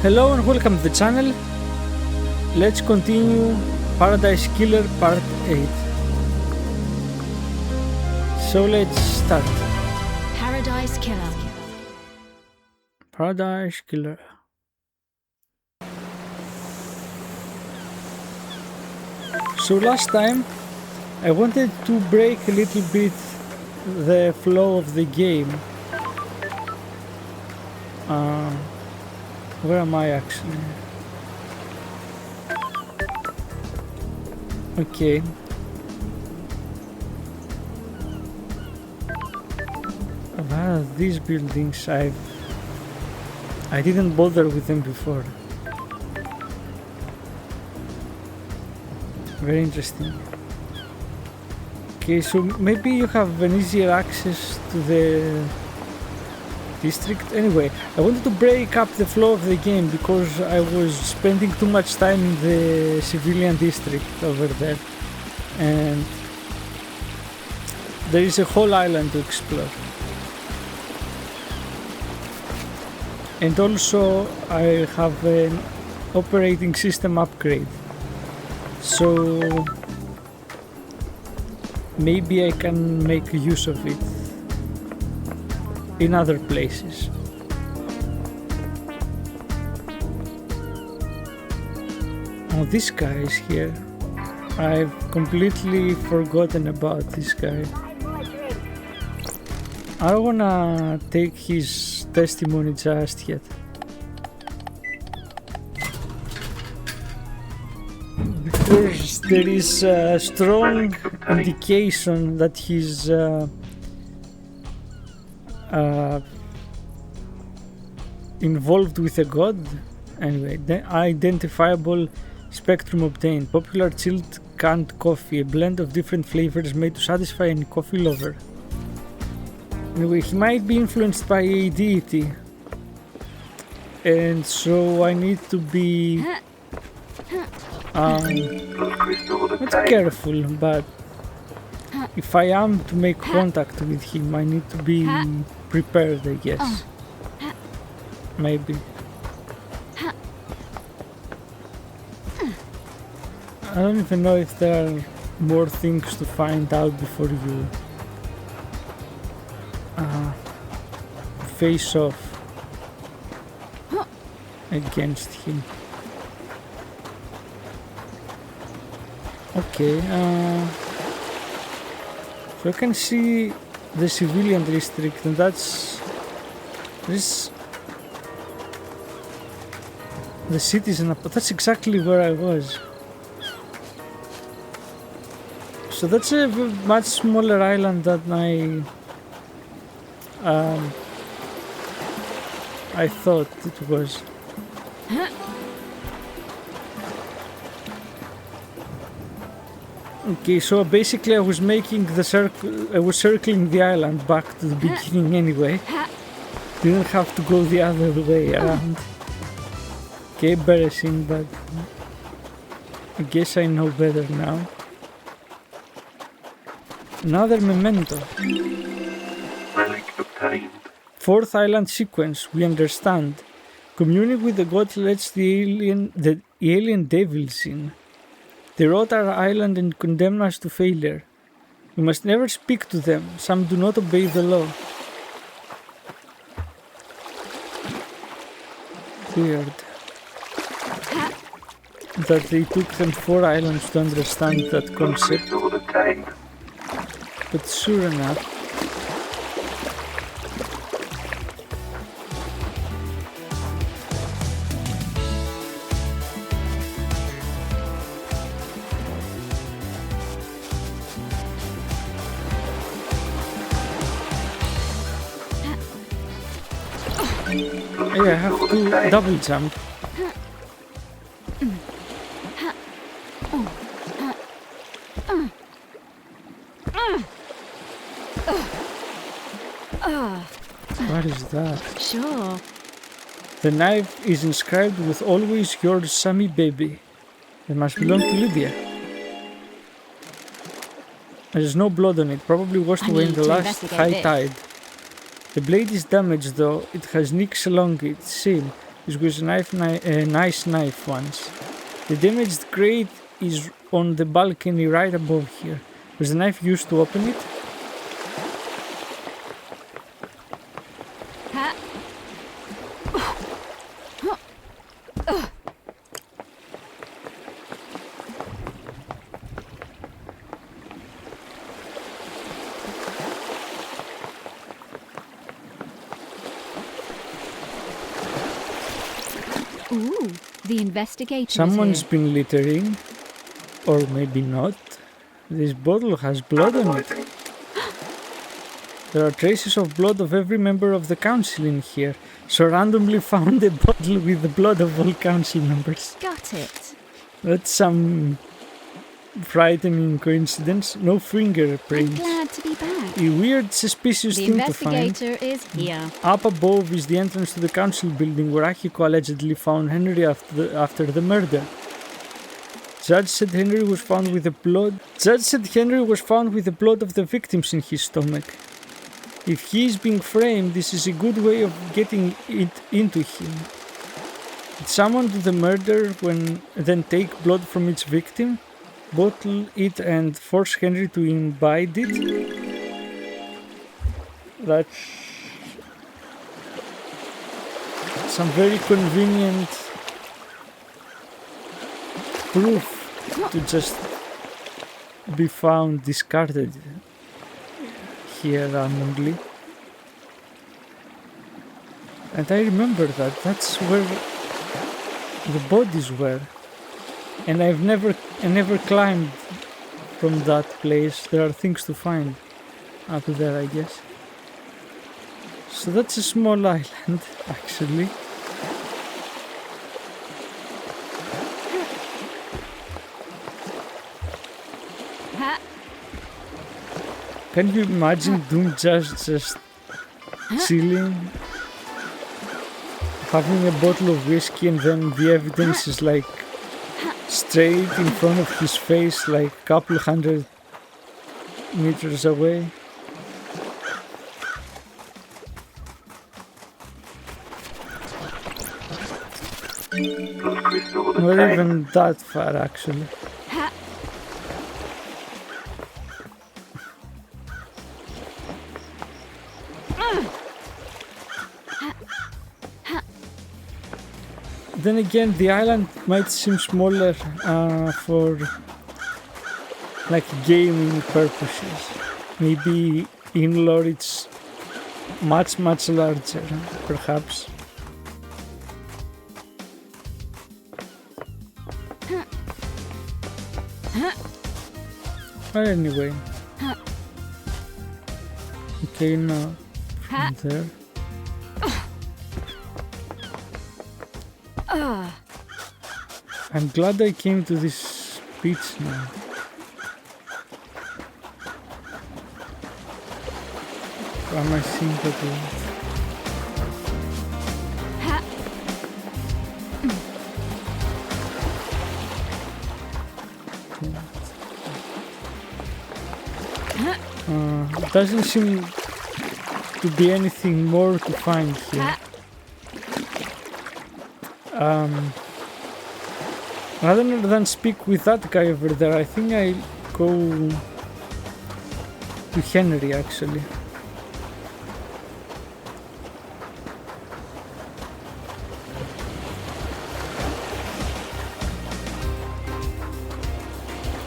Hello and welcome to the channel. Let's continue Paradise Killer Part 8. So let's start. Paradise Killer. Paradise Killer. So last time I wanted to break a little bit the flow of the game. Where am I actually? Okay. These buildings I didn't bother with them before. Very interesting. Okay, so maybe you have an easier access to the district. Anyway, I wanted to break up the flow of the game because I was spending too much time in the civilian district over there, and there is a whole island to explore. And also I have an operating system upgrade, so maybe I can make use of it in other places. Oh, this guy is here. I've completely forgotten about this guy. I don't wanna take his testimony just yet. Because there is a strong indication that he's involved with a god. Anyway, the identifiable spectrum obtained. Popular chilled canned coffee, a blend of different flavors made to satisfy any coffee lover. Anyway, he might be influenced by a deity, and so I need to be not careful, but if I am to make contact with him, I need to be prepared, I guess. Maybe. I don't even know if there are more things to find out before you face off against him. Okay, so I can see the civilian district, and that's this. The citizen, that's exactly where I was. So that's a much smaller island than I thought it was. Okay, so basically I was making the circle, I was circling the island back to the beginning anyway. Didn't have to go the other way around. Okay, embarrassing, but I guess I know better now. Another memento. Relic obtained. Fourth island sequence, we understand. Communing with the god lets the alien devils in. They wrote our island and condemn us to failure. We must never speak to them. Some do not obey the law. Weird. That they took them 4 islands to understand that concept. But sure enough. Yeah, I have to double jump. What is that? Sure. The knife is inscribed with "Always yours, Sammy baby." It must belong to Lydia. There's no blood on it, probably washed away in the last high tide. The blade is damaged though, it has nicks along its seal. This was a nice knife once. The damaged crate is on the balcony right above here. Was the knife used to open it? Ooh, the investigator. Someone's been littering, or maybe not. This bottle has blood on it. There are traces of blood of every member of the council in here. So randomly found a bottle with the blood of all council members. Got it. That's some frightening coincidence. No I'm fingerprints. glad to be back. A weird, suspicious The thing to find. investigator is here. Up above is the entrance to the council building where Akiko allegedly found Henry after the murder. Judge said Henry was found with the blood. Judge said Henry was found with the blood of the victims in his stomach. If he is being framed, this is a good way of getting it into him. Did someone do the murder then take blood from its victim, bottle it and force Henry to imbibe it? That's some very convenient proof to just be found discarded here randomly. And I remember that's where the bodies were. And I never climbed from that place. There are things to find up there, I guess. So that's a small island, actually. Ha! Can you imagine Doom just chilling, having a bottle of whiskey, and then the evidence is like straight in front of his face, like a couple hundred meters away? Those crystals Not obtained. even that far, actually. Ha! Then again, the island might seem smaller for like gaming purposes. Maybe in lore it's much larger, perhaps. But anyway. Okay, now from there. I'm glad I came to this beach now. Am I seeing that way? Doesn't seem to be anything more to find here. Rather than speak with that guy over there, I think I'll go to Henry, actually.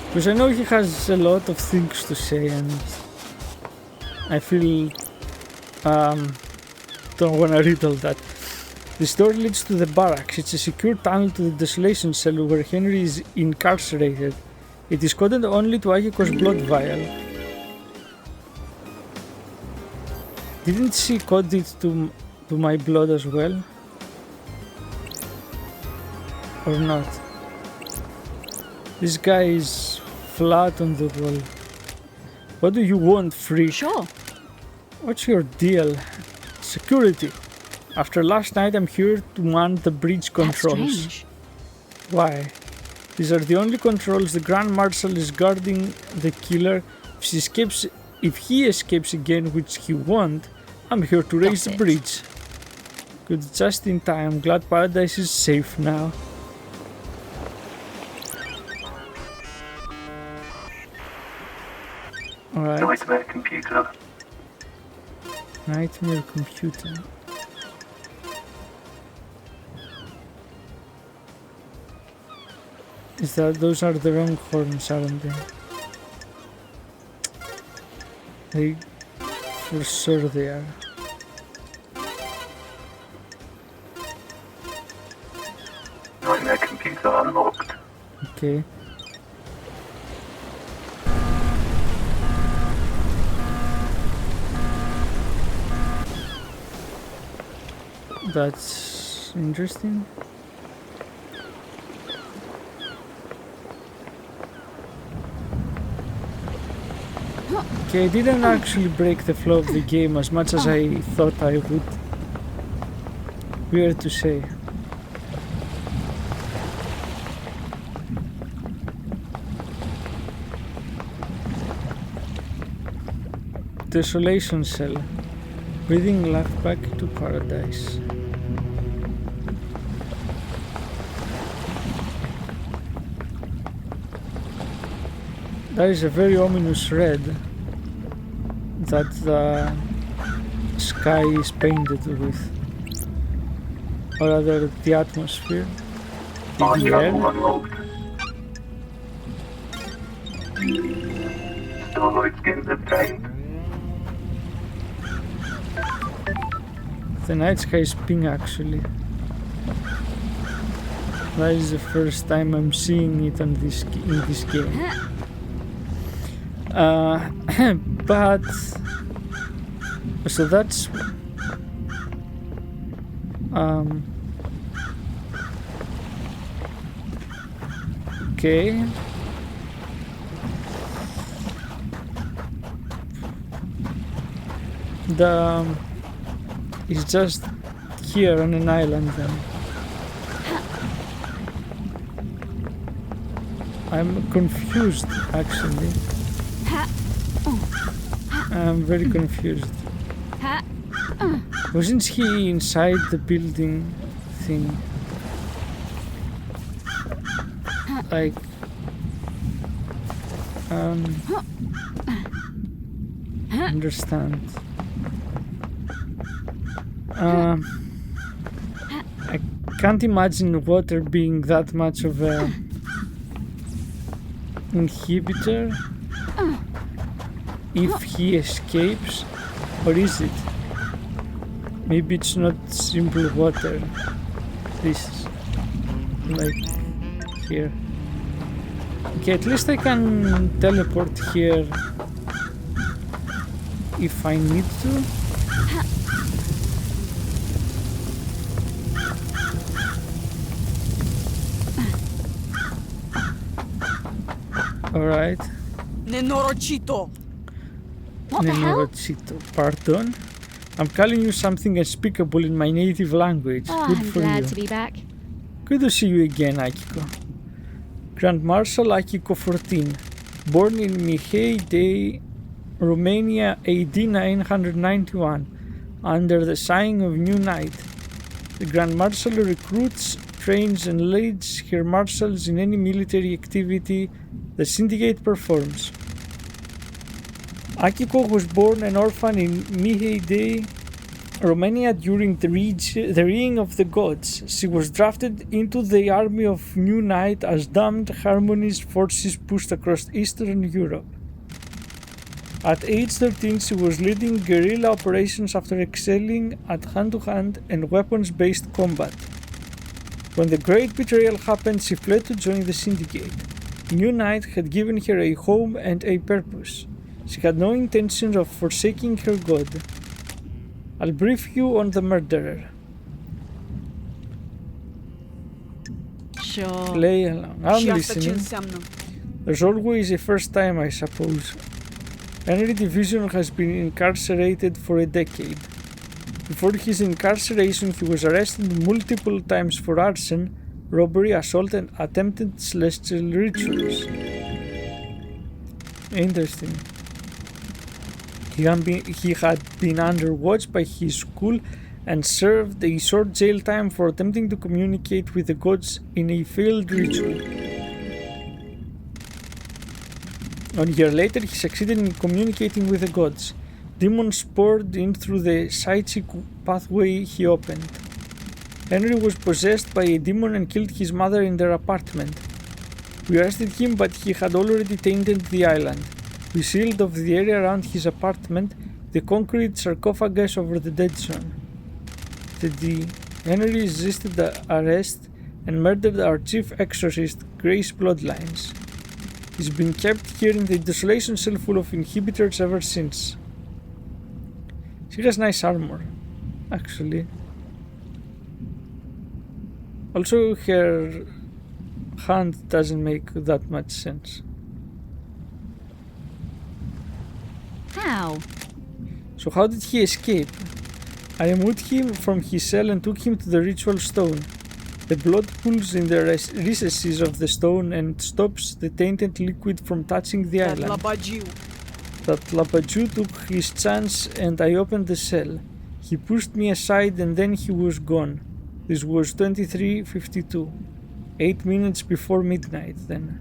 Because I know he has a lot of things to say, and I feel don't want to read all that. This door leads to the barracks. It's a secure tunnel to the desolation cell where Henry is incarcerated. It is coded only to Akiko's blood vial. Didn't she code it to my blood as well? Or not? This guy is flat on the wall. What do you want, freak? Sure. What's your deal? Security. After last night, I'm here to man the bridge controls. That's strange. Why? These are the only controls. The Grand Marshal is guarding the killer. If he escapes again, which he won't, I'm here to raise the bridge. Good, just in time. Glad paradise is safe now. Alright. Nightmare computer. Nightmare computer. Is that those are the wrong horns, aren't they? They for sure they are. Nightmare computer unlocked. Okay. That's interesting. Okay, I didn't actually break the flow of the game as much as I thought I would. Weird to say. Desolation cell. Breathing life back to paradise. That is a very ominous red that the sky is painted with, or rather the atmosphere, the air. Unlocked. Starlight skins obtained. The night sky is pink actually. That is the first time I'm seeing it on this in this game. But so that's okay. It's just here on an island then. I'm confused actually. I'm very confused. Wasn't he inside the building thing? Like understand. I can't imagine water being that much of a inhibitor if he escapes, or is it? Maybe it's not simple water. This is like here. Okay, at least I can teleport here if I need to. Alright. Nenorochito. What the hell? Nenorochito. Pardon? I'm calling you something unspeakable in my native language. Oh, Good I'm for glad you. to be back. Good to see you again, Akiko. Grand Marshal Akiko 14. Born in Mihai Day, Romania, AD 991, under the sign of New Knight. The Grand Marshal recruits, trains and leads her marshals in any military activity the Syndicate performs. Akiko was born an orphan in Mihai Day, Romania during the reign of the gods. She was drafted into the army of New Knight as damned harmonist forces pushed across Eastern Europe. At age 13, she was leading guerrilla operations after excelling at hand-to-hand and weapons-based combat. When the Great Betrayal happened, she fled to join the Syndicate. New Knight had given her a home and a purpose. She had no intention of forsaking her god. I'll brief you on the murderer. Sure. Play along. I'm Și asta ce listening. înseamnă? There's always a first time, I suppose. Henry Division has been incarcerated for a decade. Before his incarceration, he was arrested multiple times for arson, robbery, assault, and attempted celestial rituals. Interesting. He had been under watch by his school and served a short jail time for attempting to communicate with the gods in a failed ritual. 1 year later, he succeeded in communicating with the gods. Demons poured in through the psychic pathway he opened. Henry was possessed by a demon and killed his mother in their apartment. We arrested him, but he had already tainted the island. We sealed off the area around his apartment, the concrete sarcophagus over the dead zone. Henry resisted the arrest and murdered our chief exorcist, Grace Bloodlines. He's been kept here in the desolation cell full of inhibitors ever since. She has nice armor, actually. Also, her hand doesn't make that much sense. How? So how did he escape? I removed him from his cell and took him to the ritual stone. The blood pools in the recesses of the stone and stops the tainted liquid from touching the island. That Labaju took his chance and I opened the cell. He pushed me aside and then he was gone. This was 23:52. 8 minutes before midnight then.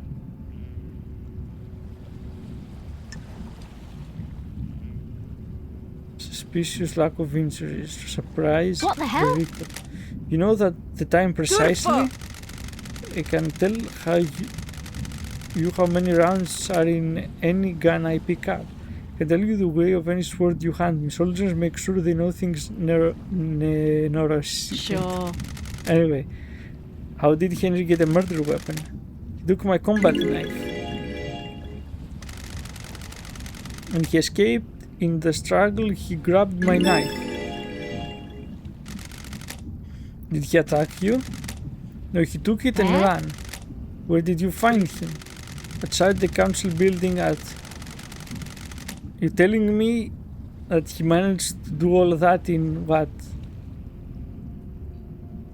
Suspicious lack of injuries. Surprise. What the hell? You know that the time precisely? I can tell how many rounds are in any gun I pick up. I can tell you the way of any sword you hand me. Soldiers make sure they know things Sure. Anyway, how did Henry get a murder weapon? He took my combat knife. When he escaped in the struggle, he grabbed my knife. Did he attack you? No, he took it and ran. Where did you find him? Outside the council building at... You're telling me that he managed to do all that in, what,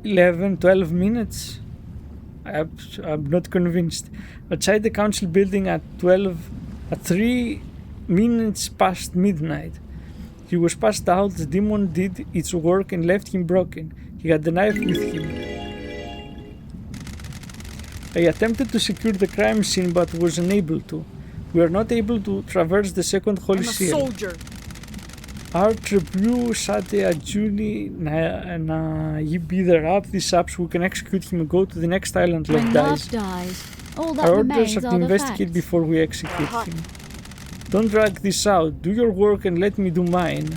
11, 12 minutes? I'm not convinced. Outside the council building at 3 minutes past midnight. He was passed out, the demon did its work and left him broken. He had the knife with him. I attempted to secure the crime scene but was unable to. We are not able to traverse the second holy seal. I'm a soldier. Artrebu Sate Ajuni na Yibi the wrap this up so we can execute him and go to the next island. When love dies, all that Our orders remains are are to the investigate facts. before we execute him. Don't drag this out. Do your work and let me do mine.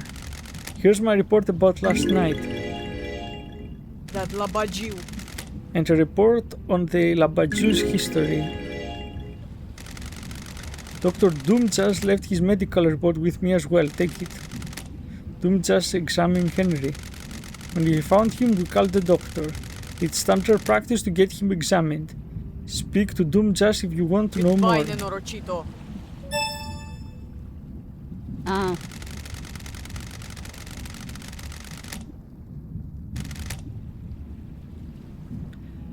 Here's my report about last night. That Labajiu. And a report on the Labaju's history. Dr. Doomjas left his medical report with me as well. Take it. Doomjas examined Henry. When we found him, we called the doctor. It's standard practice to get him examined. Speak to Doomjas if you want to know more. Nenorochito. Oh.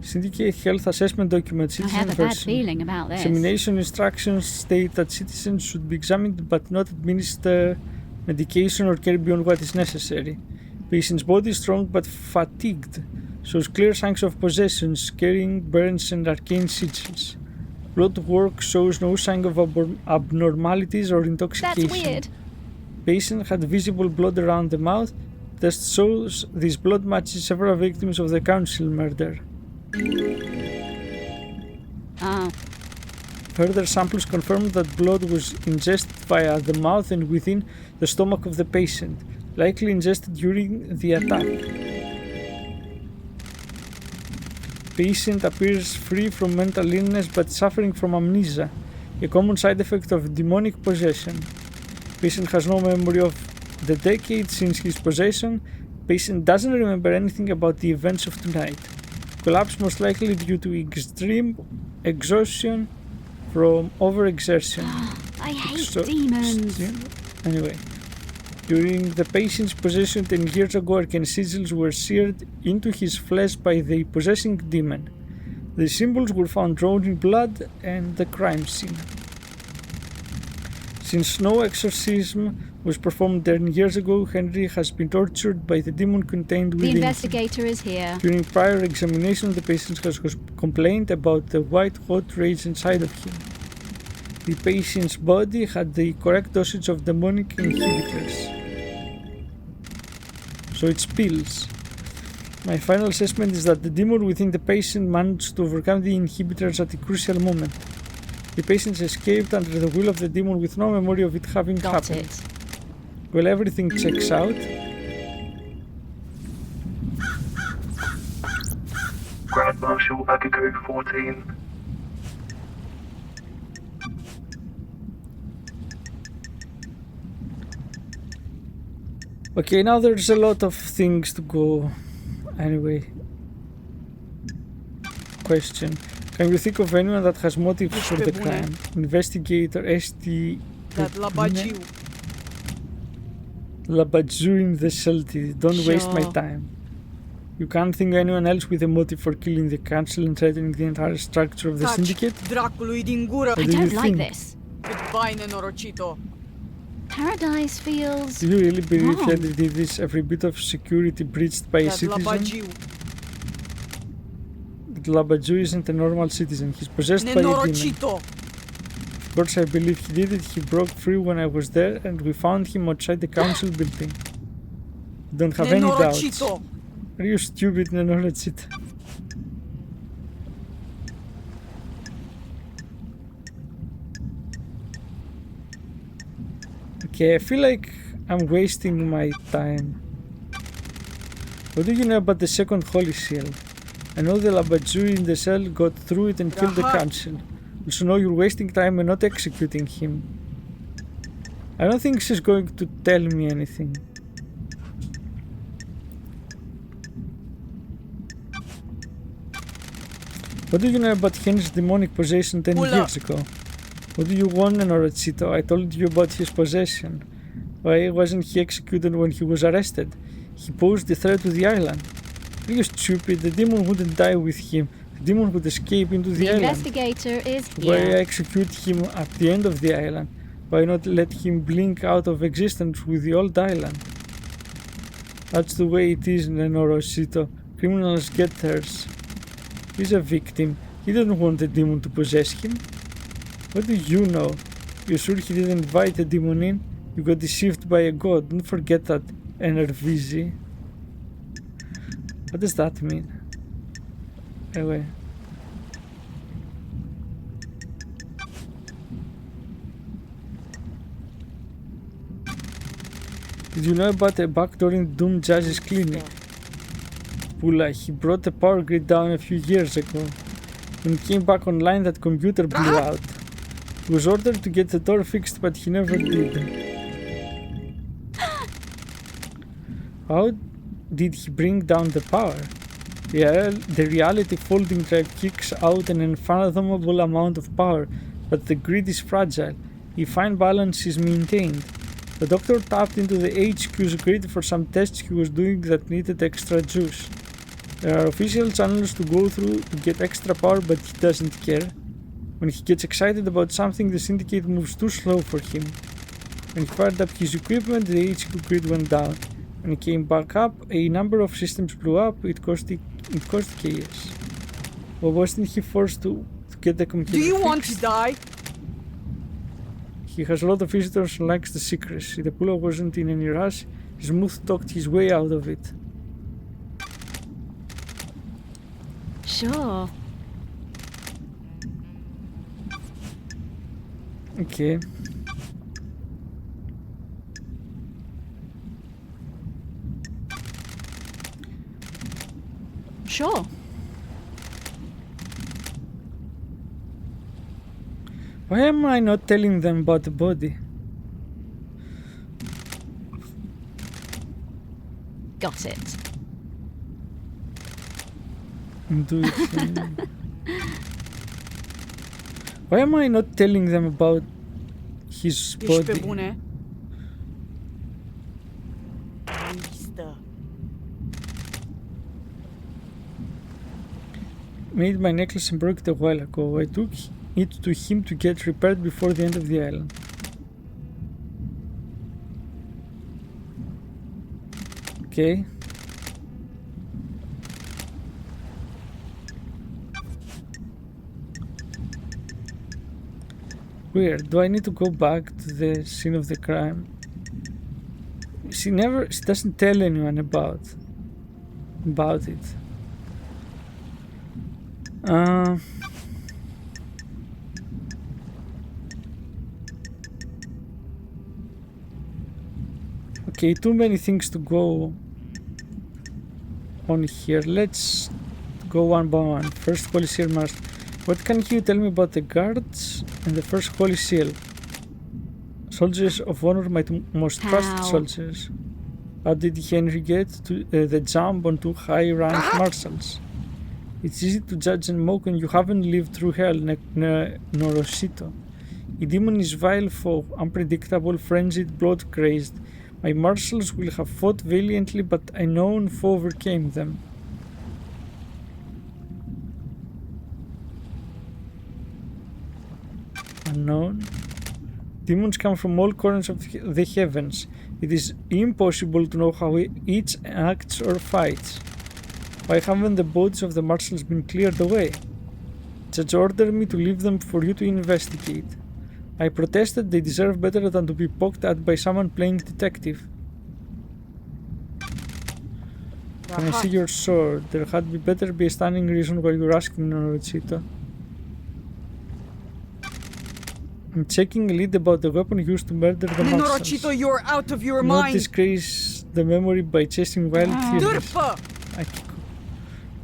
Syndicate Health Assessment Document, I Citizen have a bad version. feeling about this. Examination instructions state that citizens should be examined but not administer medication or care beyond what is necessary. Patient's body is strong but fatigued, shows clear signs of possession, scaring, burns, and arcane sigils. Blood work shows no sign of abnormalities or intoxication. That's weird. Patient had visible blood around the mouth. Test shows this blood matches several victims of the council murder. Oh. Further samples confirmed that blood was ingested via the mouth and within the stomach of the patient, likely ingested during the attack. Patient appears free from mental illness but suffering from amnesia, a common side effect of demonic possession. Patient has no memory of the decade since his possession. Patient doesn't remember anything about the events of tonight. Collapse most likely due to extreme exhaustion from overexertion. I hate demons. Anyway, during the patient's possession 10 years ago, arcane sigils were seared into his flesh by the possessing demon. The symbols were found drawn in blood and the crime scene. Since no exorcism was performed 10 years ago. Henry has been tortured by the demon contained The within him. investigator is here. During prior examination, the patient has complained about the white-hot rage inside of him. The patient's body had the correct dosage of demonic inhibitors. So it's pills. My final assessment is that the demon within the patient managed to overcome the inhibitors at a crucial moment. The patient escaped under the will of the demon with no memory of it having Got happened. it. Well, everything checks out. Grand Marshal Agago 14. Okay, now there's a lot of things to go. Anyway. Question. Can you think of anyone that has motive for the crime? Investigator ST That Labagiu. Labadzu in the Celtic. Don't waste my Sure. time. You can't think of anyone else with a motive for killing the council and threatening the entire structure of the Taci, syndicate? dracului din gură. What I do you don't like think? this. Goodbye, nenorocito. Paradise feels... Do you really believe wrong. Henry did this? Every bit of security breached by a That citizen? Labagiu. Labadzu isn't a normal citizen. He's possessed by a demon. Nenorocito. Of course, I believe he did it. He broke free when I was there, and we found him outside the council building. Don't have any doubts. Nenorocito. Are you stupid, Nenorocito? Okay, I feel like I'm wasting my time. What do you know about the second holy seal? I know the Labadzu in the cell got through it and killed the Rahat. council. Also know you're wasting time and not executing him. I don't think she's going to tell me anything. What do you know about Henry's demonic possession 10 Ula. years ago? What do you want, Nenorocito? I told you about his possession. Why wasn't he executed when he was arrested? He posed a threat to the island. Are you stupid? The demon wouldn't die with him. The demon would escape into the The island. investigator is Why here. execute him at the end of the island? Why not let him blink out of existence with the old island? That's the way it is, Nenorocito. Criminals get theirs. He's a victim. He didn't want the demon to possess him. What do you know? You sure he didn't invite the demon in? You got deceived by a god. Don't forget that, NRVZ. What does that mean? Anyway. Did you know about a backdoor in Doom Jazz's clinic? Pula, he brought the power grid down a few years ago. When he came back online, that computer blew out. He was ordered to get the door fixed, but he never did. How did he bring down the power? The reality folding drive kicks out an unfathomable amount of power, but the grid is fragile. A fine balance is maintained. The doctor tapped into the HQ's grid for some tests he was doing that needed extra juice. There are official channels to go through to get extra power, but he doesn't care. When he gets excited about something, the syndicate moves too slow for him. When he fired up his equipment, the HQ grid went down. When he came back up, a number of systems blew up. It caused chaos. Well, wasn't he forced to get the computer Do you fixed? want to die? He has a lot of visitors and likes the secrecy. The Pula wasn't in any rush. He smooth talked his way out of it. Sure. Okay. Sure. Why am I not telling them about the body? Got it. Intuition. Why am I not telling them about his Ești pe body? bune? Listă. Made my necklace and broke it a while ago. I took it to him to get repaired before the end of the island. Okay. Weird. Do I need to go back to the scene of the crime? She doesn't tell anyone about it. Okay, too many things to go on here. Let's go one by one. First, Holy Seal Master. What can you tell me about the guards and the first Holy Seal? Soldiers of honor, my most trusted soldiers. How did Henry get to the jump on two high-ranked marshals? It's easy to judge and mock when you haven't lived through hell, Norosito. A demon is vile foe, unpredictable, frenzied, blood-crazed. My marshals will have fought valiantly, but a known foe overcame them. Unknown? Demons come from all corners of the heavens. It is impossible to know how each acts or fights. Why haven't the bodies of the marshals been cleared away? Judge ordered me to leave them for you to investigate. I protested they deserve better than to be poked at by someone playing detective. Can I see your sword? There had better be a standing reason why you're asking, Norosito. I'm checking a lead about the weapon used to murder the marshals. Norosito, you're out of your Not mind! disgrace the memory by chasing wild theories. Turpa! Akiko.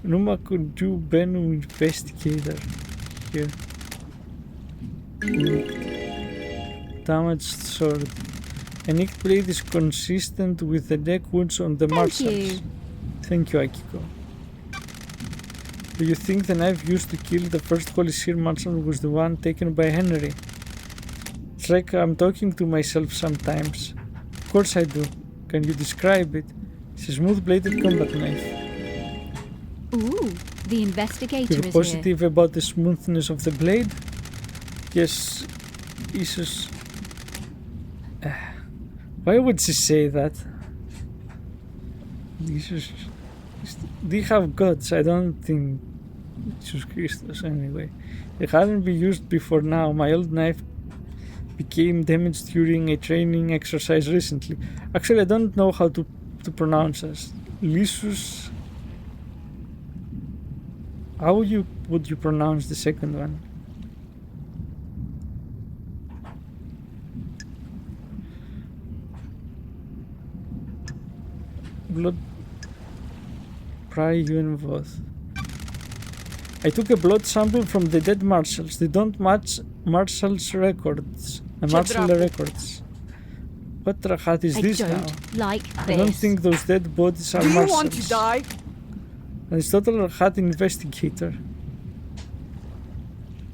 Numa could do Benu investigator here. Damaged sword. A nicked blade is consistent with the neck wounds on the marshals. Thank you, Akiko. Do you think the knife used to kill the first Holy Seal marshal was the one taken by Henry? It's like I'm talking to myself sometimes. Of course I do. Can you describe it? It's a smooth-bladed combat knife. Ooh, the investigator You're is positive about the smoothness of the blade? Yes, Jesus. Why would she say that? Jesus. They have gods, I don't think. Jesus Christus, anyway. It hadn't been used before now. My old knife became damaged during a training exercise recently. Actually, I don't know how to pronounce this. Lysus. How would you pronounce the second one? Blood. Pry you and both. I took a blood sample from the dead marshals. They don't match marshals' records. Marshal records. What rahat is this now? Like this. I don't think those dead bodies are Do you marshals. want to die? Aristotle rahat investigator.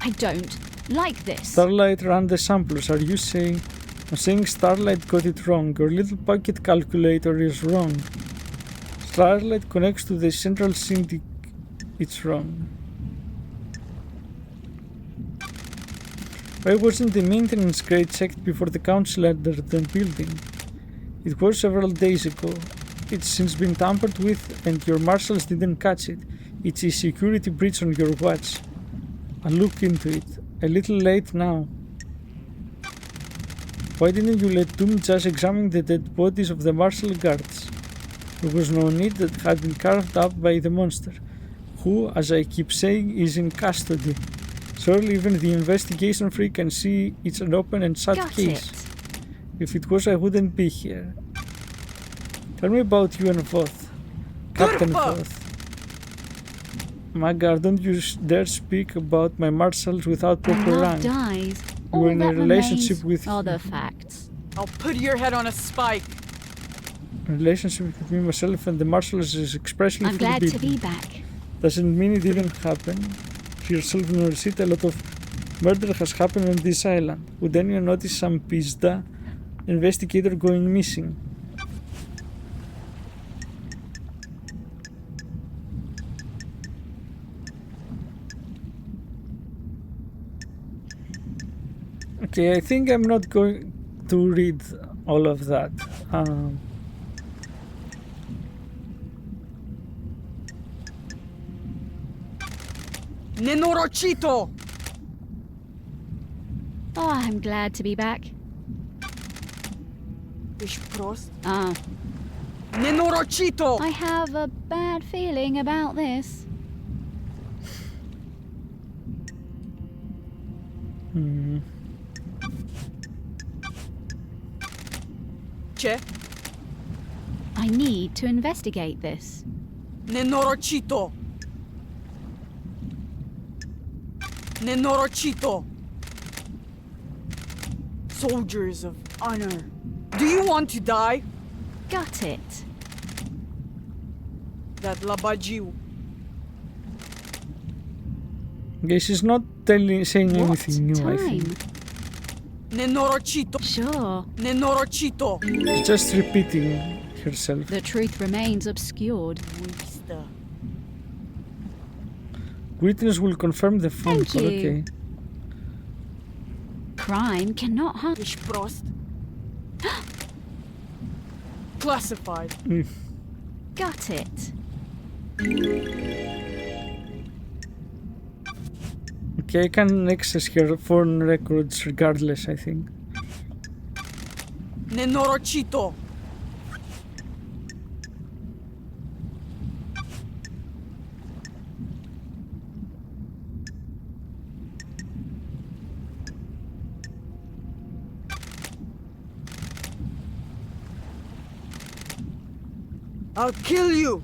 I don't like this. Starlight ran the samples. Are you saying? I'm saying Starlight got it wrong. Your little pocket calculator is wrong. Starlight connects to the central syndic. It's wrong. Why wasn't the maintenance grade checked before the council entered the building? It was several days ago. It's since been tampered with and your marshals didn't catch it. It's a security breach on your watch. I'll look into it. A little late now. Why didn't you let Doom just examine the dead bodies of the marshal guards? There was no need that had been carved up by the monster, who, as I keep saying, is in custody. Surely even the investigation freak can see it's an open and shut case. If it was, I wouldn't be here. Tell me about you and Voth. Captain Voth. Magar, don't you dare speak about my marshals without proper rank. Dies. You were in a relationship with other facts. I'll put your head on a spike. A relationship between myself and the marshals is expressly I'm glad forbidden. to be back. Doesn't mean it didn't happen. Yourself in receipt, a lot of murder has happened on this island. Would anyone notice some pizda investigator going missing? Okay, I think I'm not going to read all of that. Nenorochito! Oh, I'm glad to be back. Ești prost? Ah, Nenorochito! I have a bad feeling about this. Ce? I need to investigate this. Nenorochito! Nenorochito! Soldiers of honor. Do you want to die? Got it. That labagiu. Okay, she's not saying What anything new, I think. time? Nenorocito. Sure. Nenorocito. She's just repeating herself. The truth remains obscured. Vista. Witness will confirm the phone Thank call, you. okay. Crime cannot harm. Ești prost? Classified. Got it. Okay, I can access her phone records regardless, I think. Nenorocito. I'll kill you!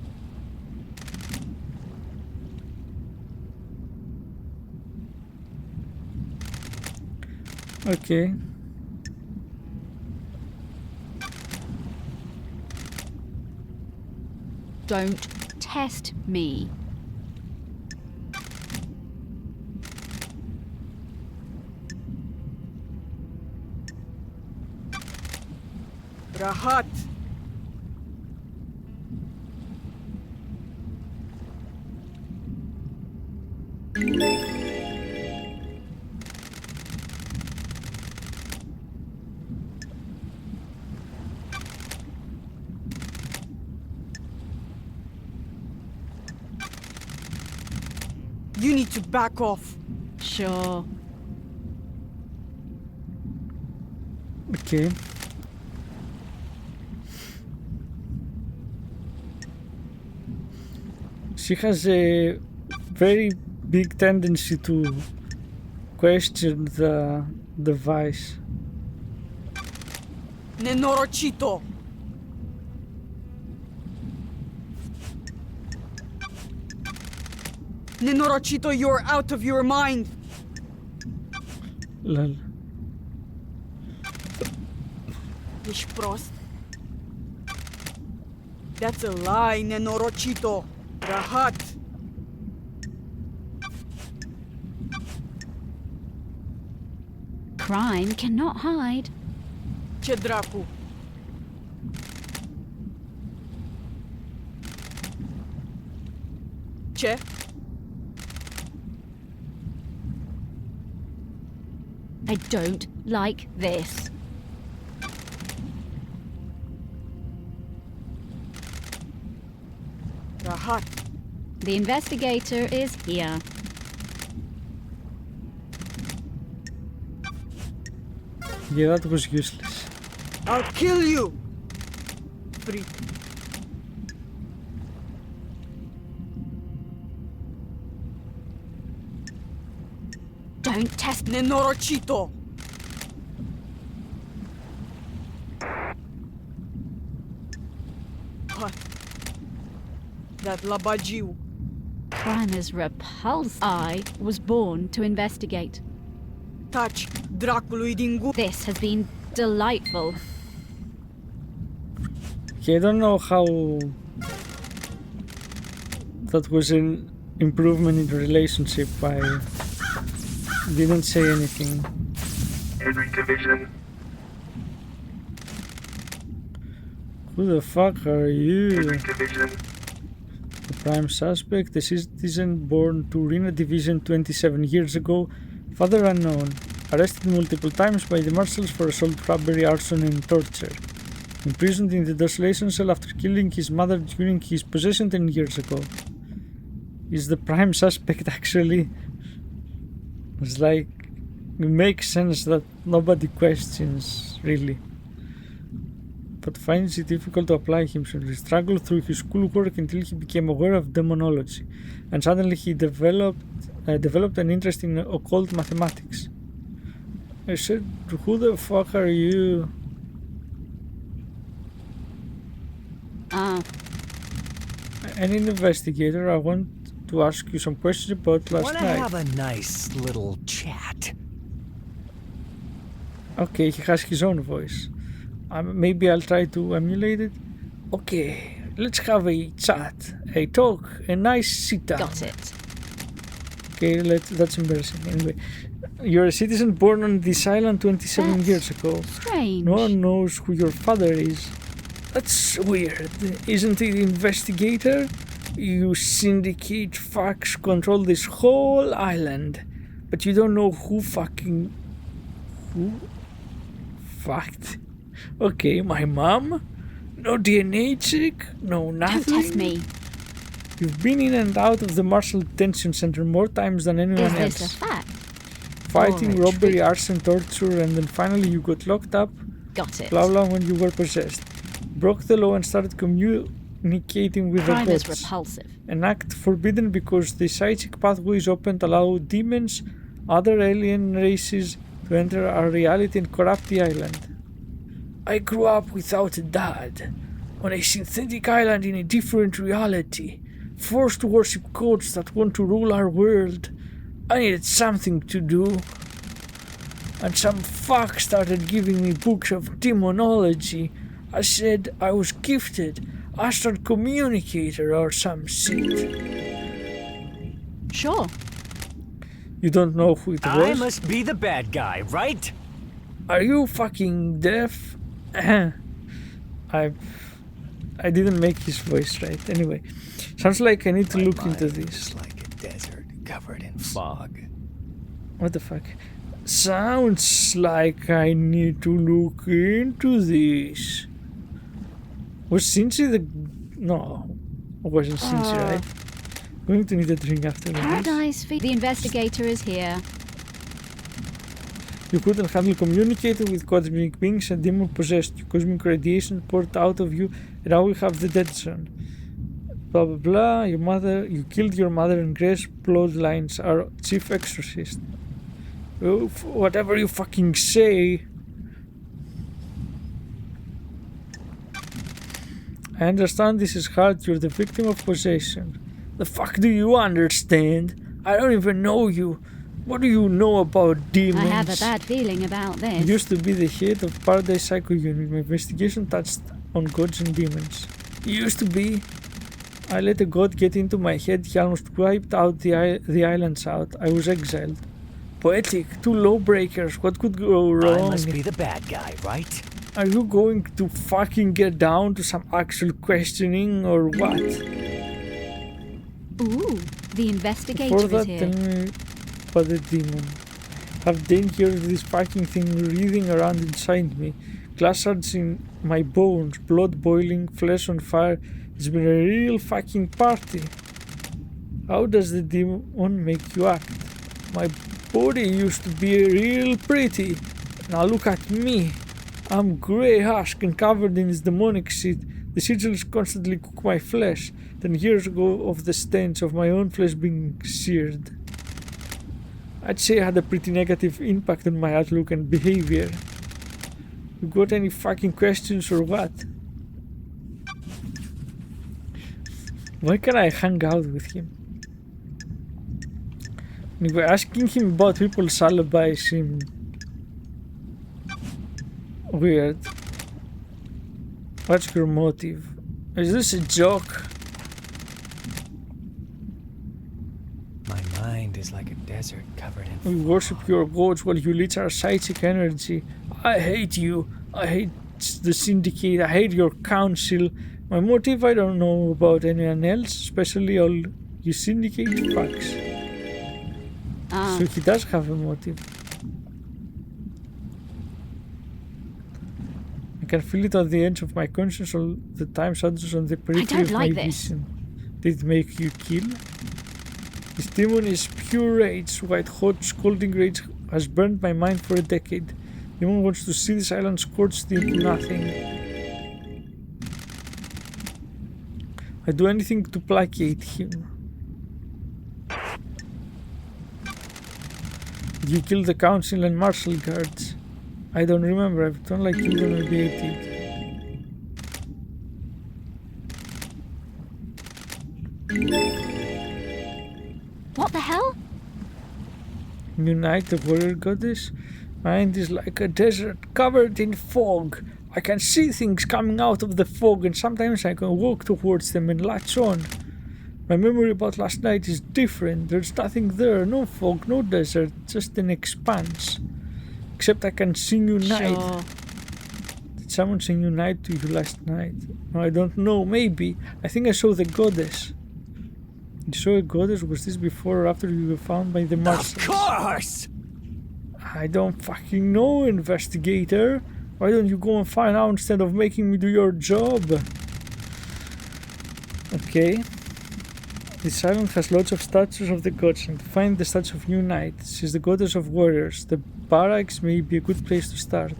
Okay. Don't test me. Rahat! You need to back off. Sure. Okay. She has a very big tendency to question the device. Nenorocito! Nenorocito, you're out of your mind! Lol. Ești prost? That's a lie, Nenorocito! Rahat! Crime cannot hide. Ce dracu? Ce? I don't like this. Rahat! The investigator is here. Yeah, that was useless. I'll kill you! Freak. Don't test me. Nenorocito! What? That labagiu. Crime is repulsive. I was born to investigate. Taci, dracului din gu... This has been delightful. Okay, I don't know how that was an improvement in the relationship. I didn't say anything. Henry Division. Who the fuck are you? Henry Division. The prime suspect, a citizen born to Rena Division 27 years ago, father unknown, arrested multiple times by the marshals for assault, robbery, arson and torture. Imprisoned in the desolation cell after killing his mother during his possession 10 years ago. is the prime suspect actually. It's like, it makes sense that nobody questions, really. But finds it difficult to apply himself. He struggled through his schoolwork until he became aware of demonology. And suddenly he developed an interest in occult mathematics. I said, who the fuck are you? An investigator. I want to ask you some questions about last Wanna night. have a nice little chat? Okay, he has his own voice. Maybe I'll try to emulate it. Okay, let's have a chat, a talk, a nice sit down. Got it. Okay, that's embarrassing. Anyway, you're a citizen born on this island 27 That's years ago. Strange. No one knows who your father is. That's weird, isn't it, investigator? You syndicate fucks control this whole island, but you don't know who fucked? Okay, my mom? No DNA check? No nothing? Don't test me. You've been in and out of the Marshall Detention Center more times than anyone Is this else. a fact? Fighting, Or a robbery, trick? arson, torture, and then finally you got locked up, Got it. blah blah, when you were possessed. Broke the law and started communicating with Crime the is gods. repulsive. An act forbidden because the psychic pathways open to allow demons, other alien races to enter our reality and corrupt the island. I grew up without a dad, on a synthetic island in a different reality, forced to worship gods that want to rule our world. I needed something to do. And some fuck started giving me books of demonology. I said I was gifted, astral communicator or some shit. Sure. You don't know who it I was? must be the bad guy, right? Are you fucking deaf? I didn't make his voice right. Anyway, sounds like I need to look into this. It's like a desert covered in fog. What the fuck? Sounds like I need to look into this. Was Cincy the... No, it wasn't Cincy, right? Going to need a drink after this. Paradise Feed. The investigator is here. You couldn't handle communicating with cosmic beings and demon possessed you. Cosmic radiation poured out of you, and now we have the dead zone. Blah blah blah. You killed your mother, and Grace bloodlines are chief exorcist. Oh, whatever you fucking say. I understand this is hard. You're the victim of possession. The fuck do you understand? I don't even know you. What do you know about demons? I have a bad feeling about You this. used to be the head of Paradise Psycho Unit. My investigation touched on gods and demons. You used to be. I let a god get into my head. He almost wiped out the islands out. I was exiled. Poetic. Two lawbreakers. What could go I wrong? must be the bad guy, right? Are you going to fucking get down to some actual questioning or what? Ooh, the investigator For is that, here. tell me about the demon. Have 10 years of this fucking thing writhing around inside me. Glass shards in my bones, blood boiling, flesh on fire. It's been a real fucking party. How does the demon make you act? My body used to be real pretty. Now look at me. I'm grey husk and covered in this demonic shit. The sigils constantly cook my flesh. 10 years ago of the stench of my own flesh being seared. I'd say I had a pretty negative impact on my outlook and behavior. You got any fucking questions or what? Why can't I hang out with him? Anyway, asking him about people's alibis seemed weird. What's your motive? Is this a joke? My mind is like a desert covered in We worship your gods while you leech our psychic energy. I hate you. I hate the syndicate. I hate your council. My motive, I don't know about anyone else, especially all you syndicate fucks. So he does have a motive. I can feel it on the edge of my conscience all the time, shadows on the periphery of like my this. vision. Did it make you kill? This demon is pure rage. White hot scalding rage has burned my mind for a decade. Demon wants to see this island scorched into nothing. I do anything to placate him. You killed the council and martial guards. I don't remember. I've done like killed them, maybe I did. What the hell? Unite the warrior goddess? Mind is like a desert covered in fog. I can see things coming out of the fog and sometimes I can walk towards them and latch on. My memory about last night is different. There's nothing there, no fog, no desert, just an expanse. Except I can sing unite. Sure. Did someone sing unite to you last night? No, I don't know, maybe. I think I saw the goddess. You saw a goddess? Was this before or after you were found by the marshals? Of course! I don't fucking know, investigator. Why don't you go and find out instead of making me do your job? Okay. This island has lots of statues of the gods, and to find the statue of New Night, she's the goddess of warriors. The barracks may be a good place to start.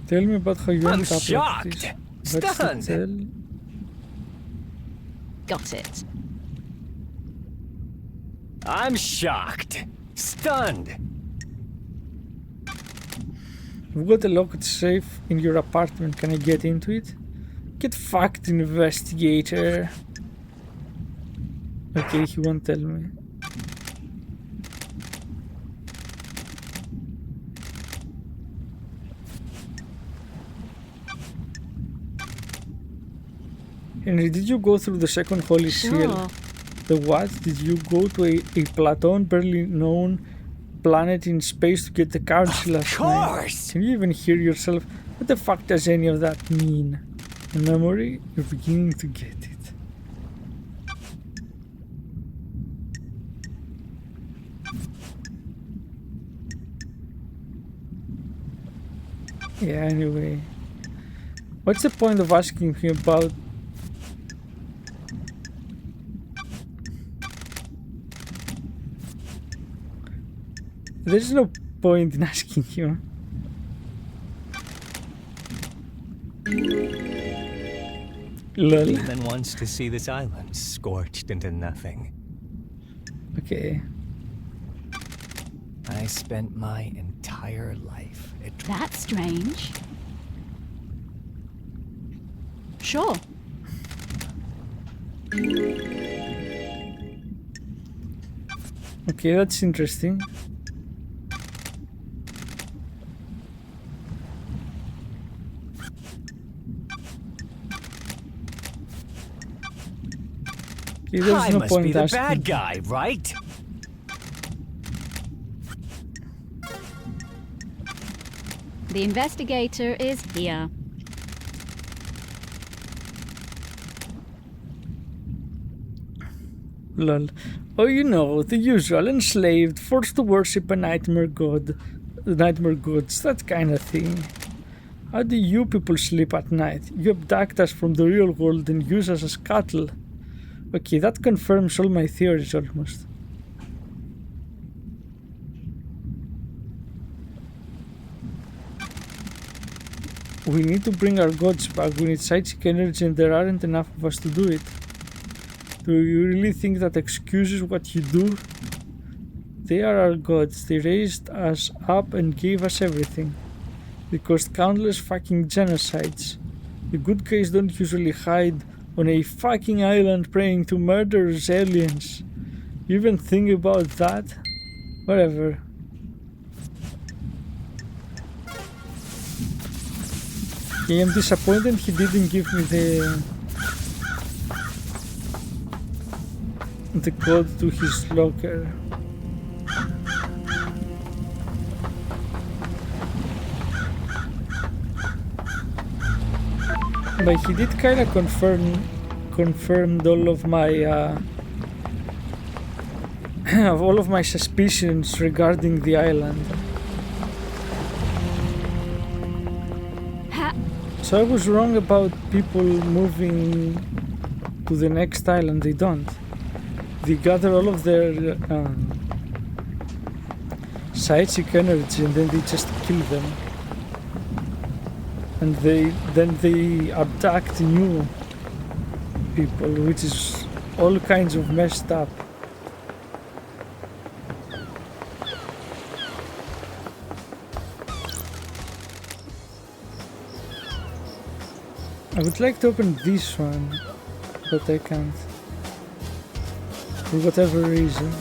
Tell me about how you I'm ended up shocked! like this. What's Stunned! the tell? Got it. I'm shocked! Stunned! You've got a locked safe in your apartment. Can I get into it? Get fucked, investigator. Okay, he won't tell me. Henry, did you go through the second holy seal? Sure. The what? Did you go to a plateau, barely known planet in space to get the council last Of night? course! Can you even hear yourself? What the fuck does any of that mean? A memory? You're beginning to get it. Yeah, anyway. What's the point of asking him about... There's no point in asking him. Lol. Demon wants to see this island scorched into nothing. Okay. I spent my entire life at That's strange. Sure. Okay, that's interesting. Okay, there's I no must point be the asking. bad guy, right? The investigator is here. Lol. Oh, you know, the usual enslaved, forced to worship a nightmare god. Nightmare gods, that kind of thing. How do you people sleep at night? You abduct us from the real world and use us as cattle. Okay, that confirms all my theories almost. We need to bring our gods back. We need psychic energy and there aren't enough of us to do it. Do you really think that excuses what you do? They are our gods. They raised us up and gave us everything. They caused countless fucking genocides. The good guys don't usually hide on a fucking island praying to murderous aliens. You even think about that? Whatever. Okay, I'm disappointed he didn't give me the code to his locker. But he did kind of confirmed all of my of all of my suspicions regarding the island. So I was wrong about people moving to the next island. They don't. They gather all of their psychic energy and then they just kill them. And then they abduct new people, which is all kinds of messed up. I would like to open this one, but I can't. For whatever reason,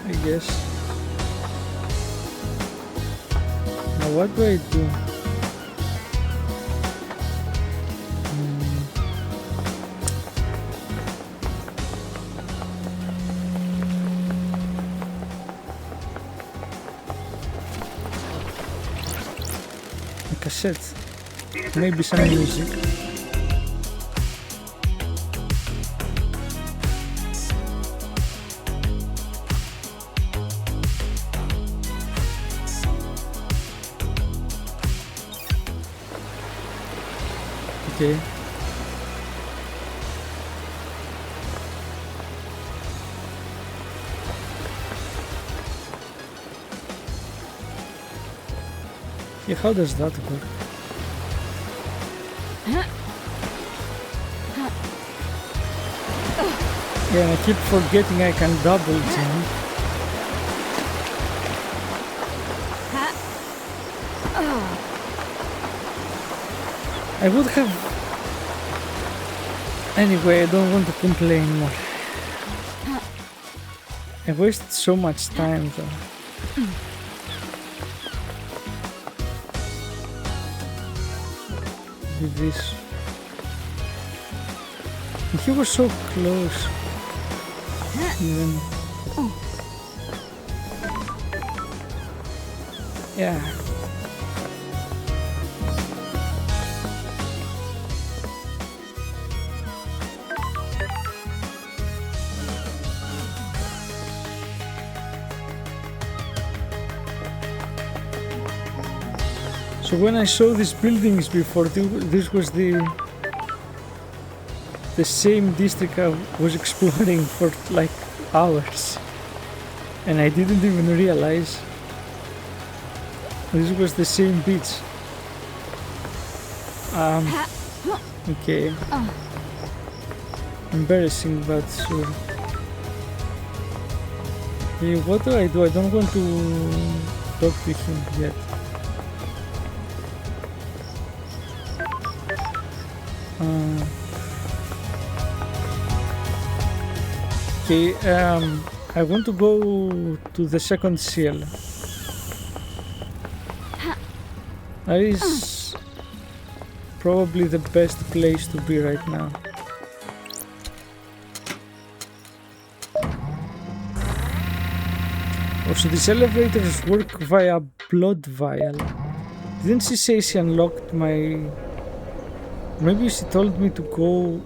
I guess. Now what do I do? A cassette. Maybe some music. Okay. Yeah, how does that work? Yeah, and I keep forgetting I can double jump. I would have... Anyway, I don't want to complain more. I wasted so much time though. With this. And he was so close. Even. Yeah. So when I saw these buildings before, this was the same district I was exploring for like hours, and I didn't even realize this was the same beach. Okay. Embarrassing, but sure. Okay, what do? I don't want to talk to him yet. Okay, I want to go to the second seal. That is probably the best place to be right now. Also, these elevators work via blood vial. Didn't she say she unlocked my... Maybe she told me to go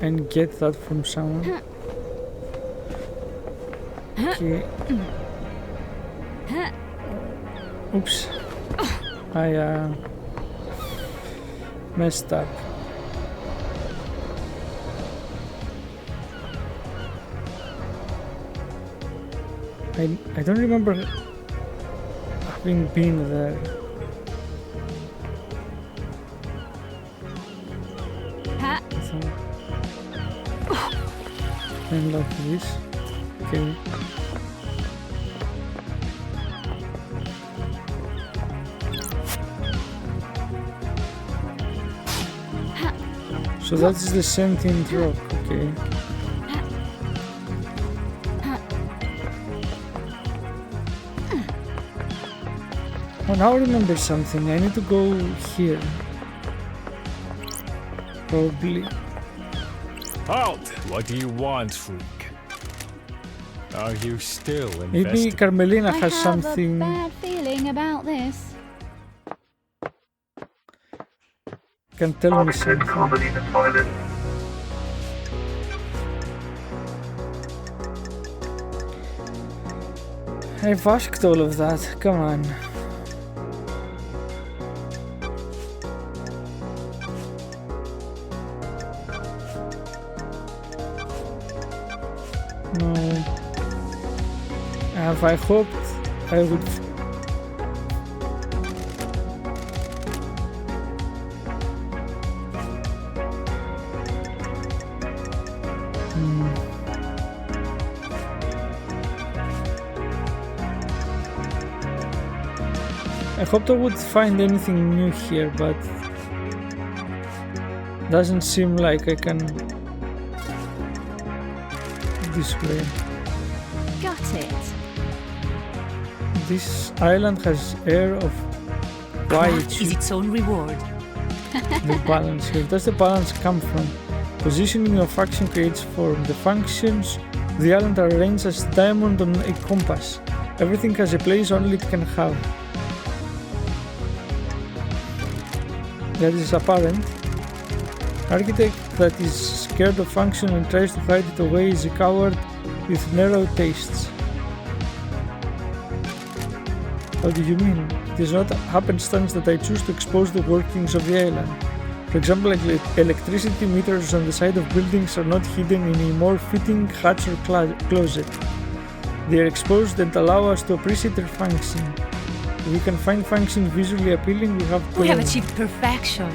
and get that from someone. Okay. Oops. I messed up. I don't remember having been there. So, unlock this. Okay. So that's the sentient rock, okay. Oh, now I remember something. I need to go here. Probably. Halt! What do you want, freak? Are you still Maybe invested? Carmelina I has have something. a bad feeling about this. Can tell me Officer something. comedy in the toilet. I've asked all of that. Come on. No. Have I hoped I would... I hoped I would find anything new here, but doesn't seem like I can this way. Got it. This island has air of quiet. That is its own reward. The balance here. Does the balance come from? Positioning of action creates form. The functions of the island are arranged as diamond on a compass. Everything has a place only it can have. That is apparent. Architect that is scared of function and tries to hide it away is a coward with narrow tastes. How do you mean? It is not happenstance that I choose to expose the workings of the island. For example, electricity meters on the side of buildings are not hidden in a more fitting hatch or closet. They are exposed and allow us to appreciate their function. If we can find function visually appealing, we have We have achieved perfection.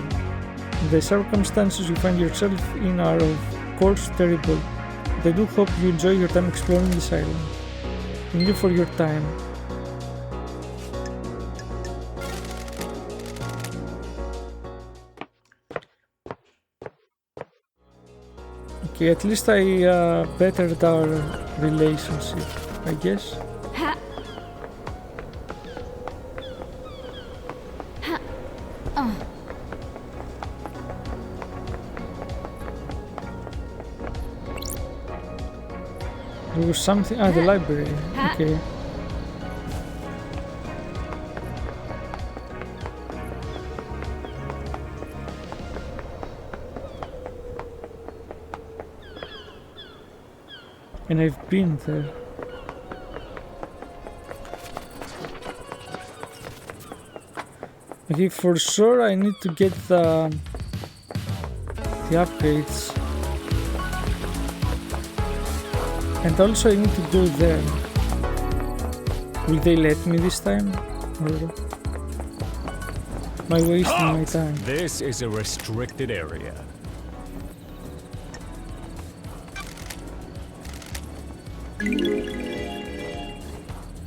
The circumstances you find yourself in are of course terrible, but I do hope you enjoy your time exploring this island. Thank you for your time. Okay, at least I bettered our relationship, I guess. Ha. Ha. Oh. There was something. The library. Okay. And I've been there. Okay, for sure I need to get the upgrades. And also I need to go there. Will they let me this time? Or am I wasting my time? This is a restricted area.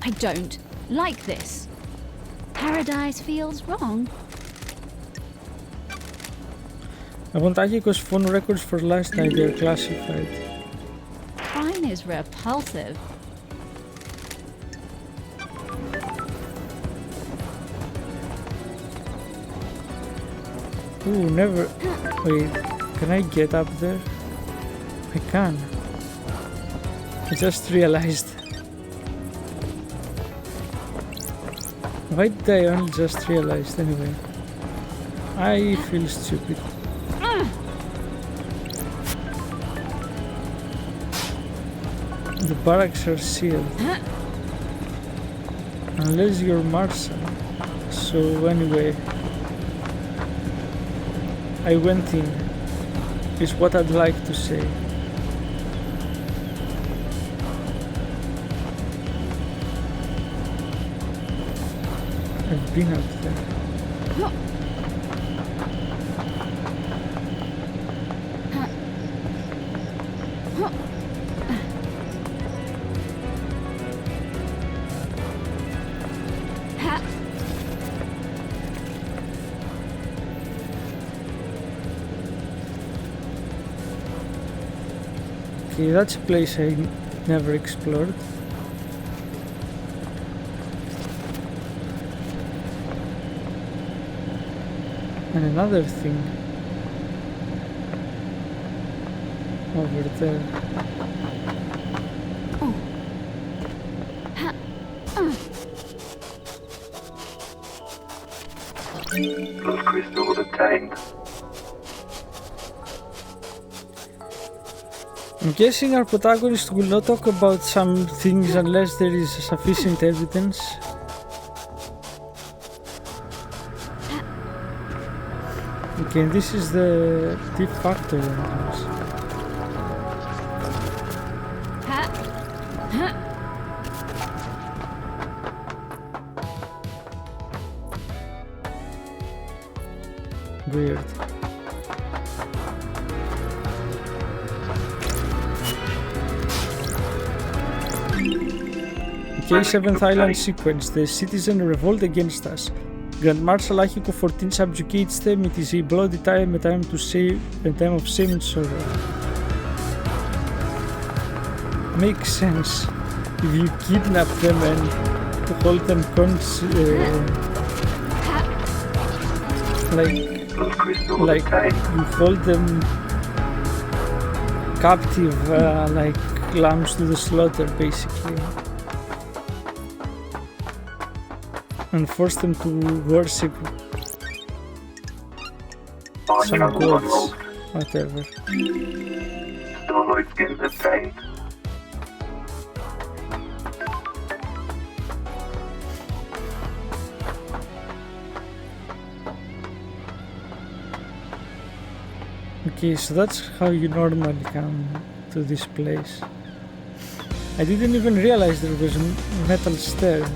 I don't like this. Paradise feels wrong. I want Akiko's phone records for last night. They are classified. Mine is repulsive. Ooh, never. Wait, can I get up there? I can. I just realized. Why did I only just realize anyway? I feel stupid. The barracks are sealed. Unless you're Marshall. So anyway, I went in, is what I'd like to say. I've been out there. Okay, that's a place I never explored. And another thing over there. Those crystals obtained. I'm guessing our protagonist will not talk about some things unless there is sufficient evidence. Okay, this is the de facto entrance. Weird. Okay, 7th Island sequence. The citizen revolt against us. Grand Marshal Ahiko 14 subjugates them. It is a bloody time, a time to save, a time of shame and sorrow. Makes sense. If you kidnap them and hold them like you hold them captive like lambs to the slaughter, basically, and force them to worship some gods, whatever. Stoic in the pain. Okay, so that's how you normally come to this place. I didn't even realize there was a metal stair.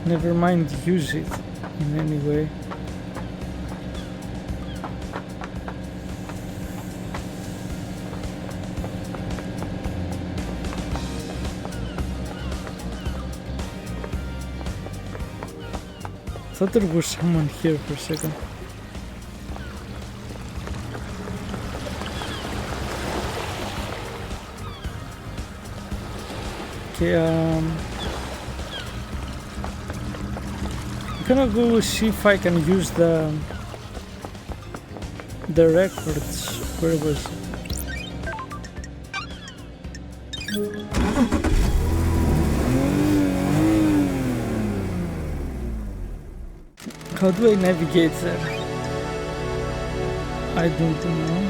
Never mind use it in any way. I thought there was someone here for a second. Okay, I'm gonna go see if I can use the records. Where was it? How do I navigate there? I don't know.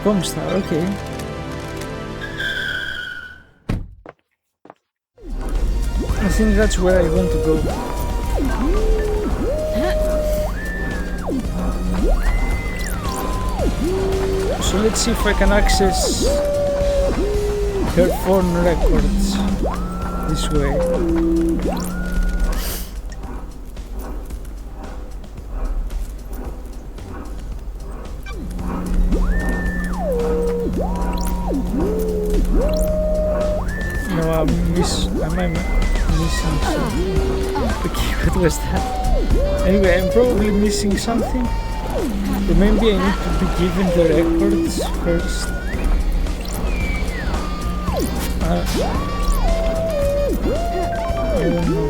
Comstar, okay. I think that's where I want to go. So let's see if I can access her phone records this way. No, am I missing something? Okay, what was that? Anyway, I'm probably missing something. Or maybe I need to be given the records first. I don't know.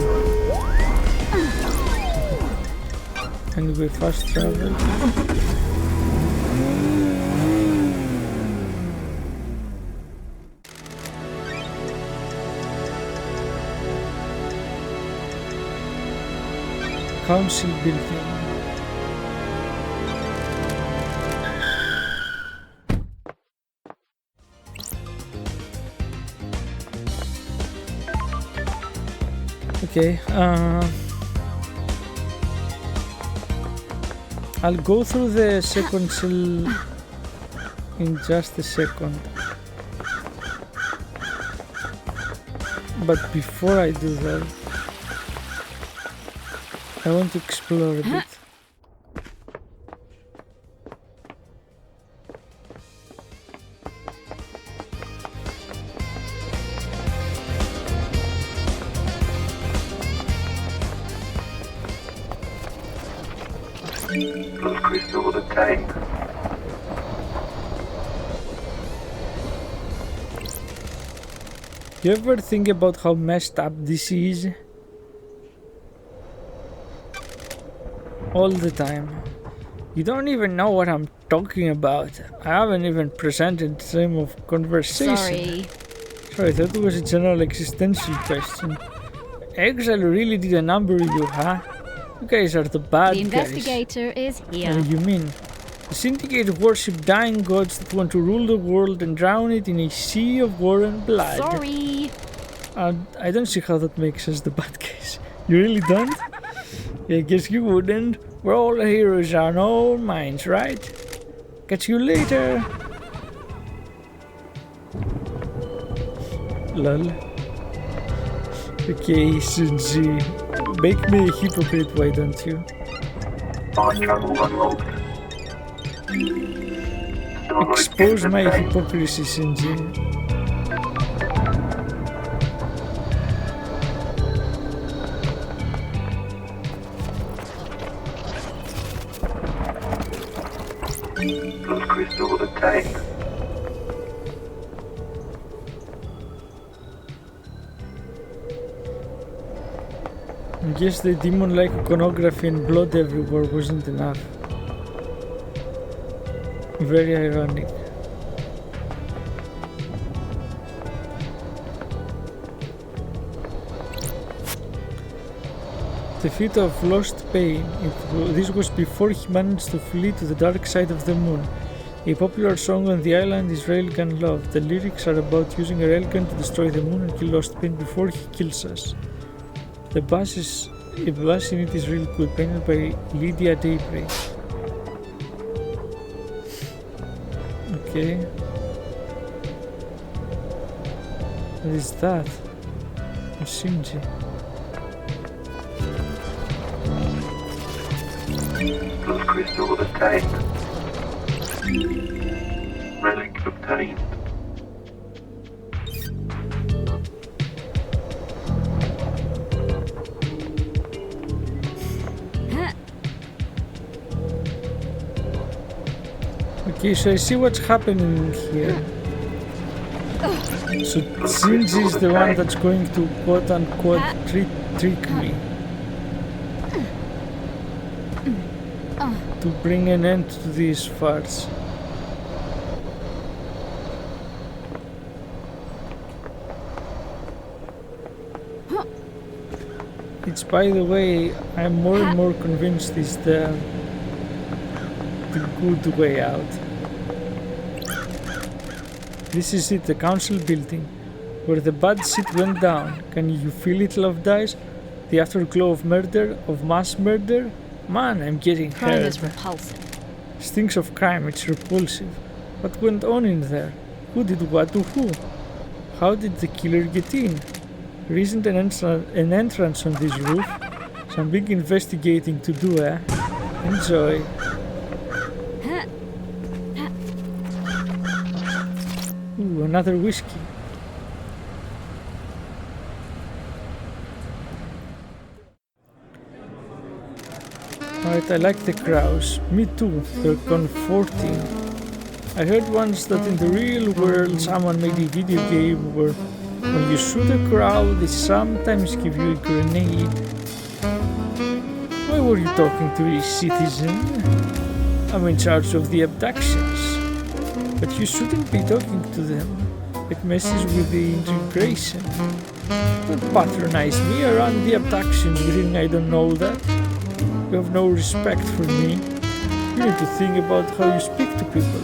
Anyway, fast travel. Council building. Okay, I'll go through the second cell in just a second. But before I do that, I want to explore a bit. Blood crystal obtained. You ever think about how messed up this is? All the time. You don't even know what I'm talking about. I haven't even presented stream of conversation. Sorry, I thought it was a general existential question. Exile really did a number you, huh? You guys are the bad The guys. investigator is here. What do you mean? The Syndicate worship dying gods that want to rule the world and drown it in a sea of war and blood. Sorry. I don't see how that makes us the bad guys. You really don't? Yeah, I guess you wouldn't. We're all heroes in our own minds, right? Catch you later. Lol. Okay, Shinji. Make me a hypocrite, why don't you? My channel unlocked. Expose my hypocrisy, Shinji. Those crystals obtained. I guess the demon-like iconography and blood everywhere wasn't enough. Very ironic. The feat of lost pain. This was before he managed to flee to the dark side of the moon. A popular song on the island is Railgun Love. The lyrics are about using a railgun to destroy the moon and kill Lost Pain before he kills us. The bass in it is really good, painted by Lydia Daybreak. Okay. What is that? Shinji. Those crystals obtained. Relic obtained. Okay, so I see what's happening here. So Shinji is the one that's going to quote-unquote trick me. To bring an end to this farce. It's, by the way, I'm more and more convinced it's the good way out. This is it, the council building, where the bad shit went down. Can you feel it, Love Dice? The afterglow of murder, of mass murder? Man, I'm getting Crime hurt. is repulsive. Stinks of crime, it's repulsive. What went on in there? Who did what to who? How did the killer get in? There isn't an entrance on this roof. Some big investigating to do, eh? Enjoy. Ooh, another whiskey. Alright, I like the crows. Me too, they're comforting. I heard once that in the real world someone made a video game where when you shoot a crow, they sometimes give you a grenade. Why were you talking to a citizen? I'm in charge of the abductions. But you shouldn't be talking to them. It messes with the integration. Don't patronize me around the abductions. You think I don't know that? You have no respect for me. You need to think about how you speak to people.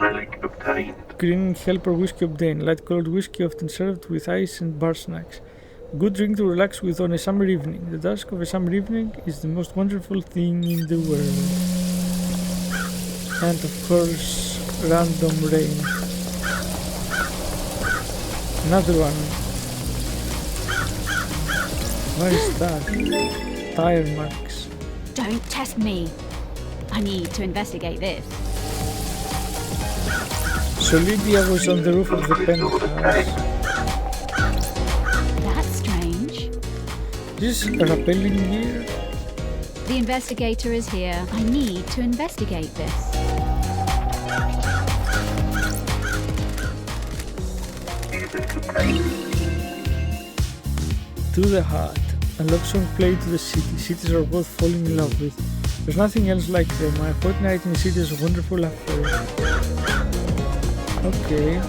Relic obtained. Green helper whiskey obtained. Light colored whiskey often served with ice and bar snacks. Good drink to relax with on a summer evening. The dusk of a summer evening is the most wonderful thing in the world. And of course, random rain. Another one. What is that? Tire marks. Don't test me. I need to investigate this. So Lydia was on the roof of the penthouse. That's strange. This rappelling gear? The investigator is here. I need to investigate this. Music obtained. To the heart. A love song played to the city. Cities are both falling in love with. There's nothing else like them. My fortnight in the city is a wonderful affair. Okay.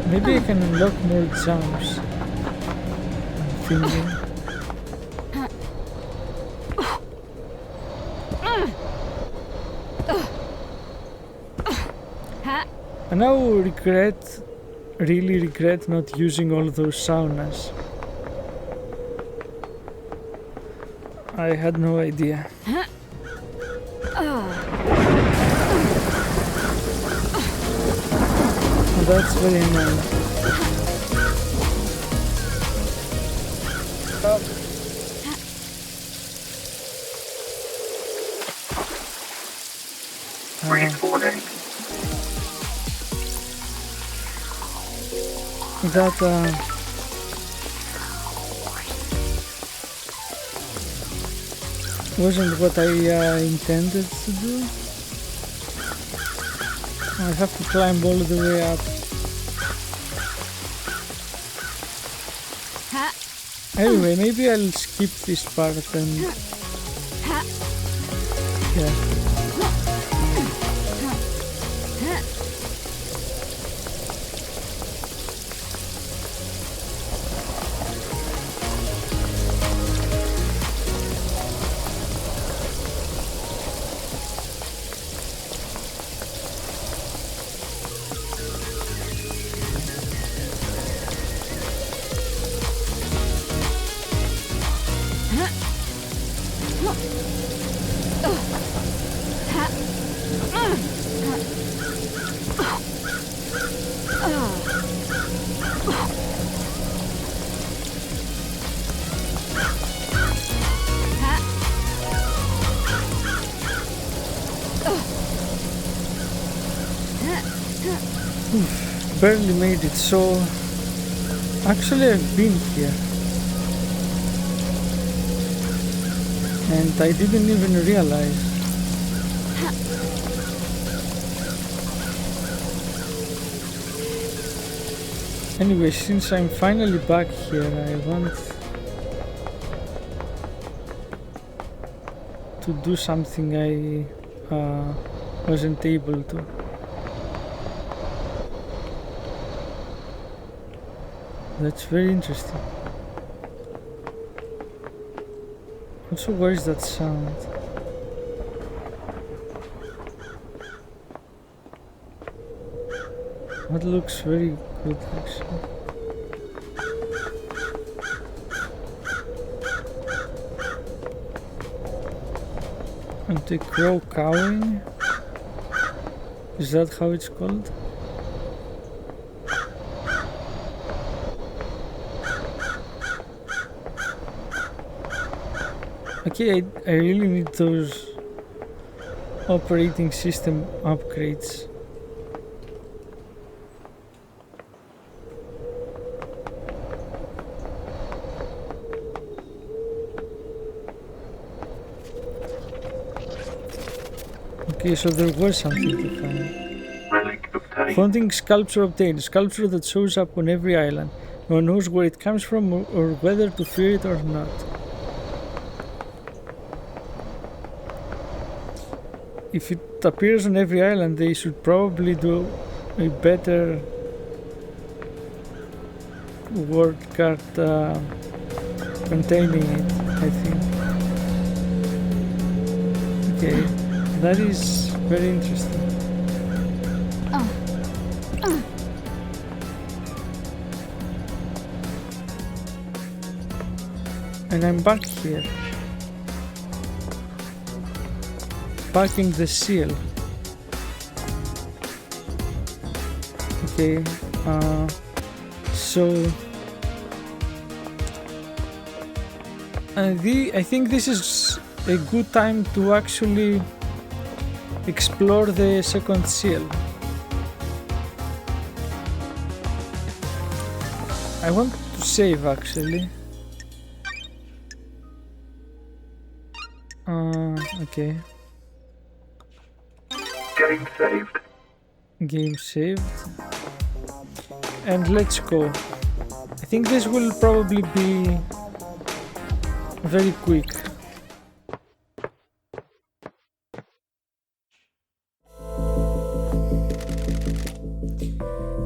Maybe I can unlock more jumps. I'm thinking. I now really regret not using all those saunas. I had no idea. Oh, that's very annoying. Respawning. That wasn't what I intended to do. I have to climb all the way up. Anyway, maybe I'll skip this part and yeah. Barely made it, so actually I've been here and I didn't even realize. Anyway, since I'm finally back here, I want to do something I wasn't able to. That's very interesting. Also, where is that sound? That looks very good, actually. And the crow cawing? Is that how it's called? Okay, I really need those operating system upgrades. Okay, so there was something to find. Relic obtained. Founding sculpture obtained. A sculpture that shows up on every island. No one knows where it comes from or whether to fear it or not. If it appears on every island, they should probably do a better word card containing it, I think. Okay, that is very interesting. And I'm back here. Packing the seal. Okay, so I think this is a good time to actually explore the second seal. I want to save actually. Okay. Game saved. Game saved. And let's go. I think this will probably be very quick.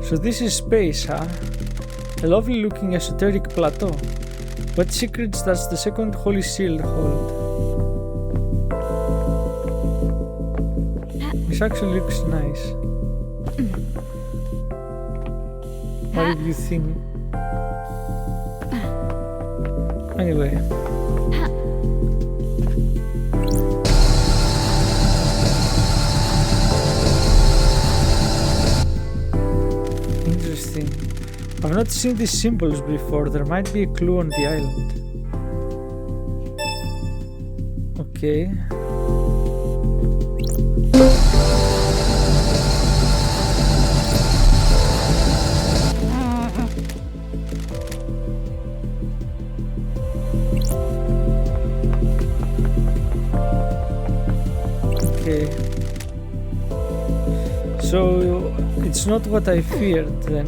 So this is space, huh? A lovely looking esoteric plateau. What secrets does the second holy seal hold? This actually looks nice. What do you think? Anyway. Interesting. I've not seen these symbols before. There might be a clue on the island. Okay. Okay. So it's not what I feared then.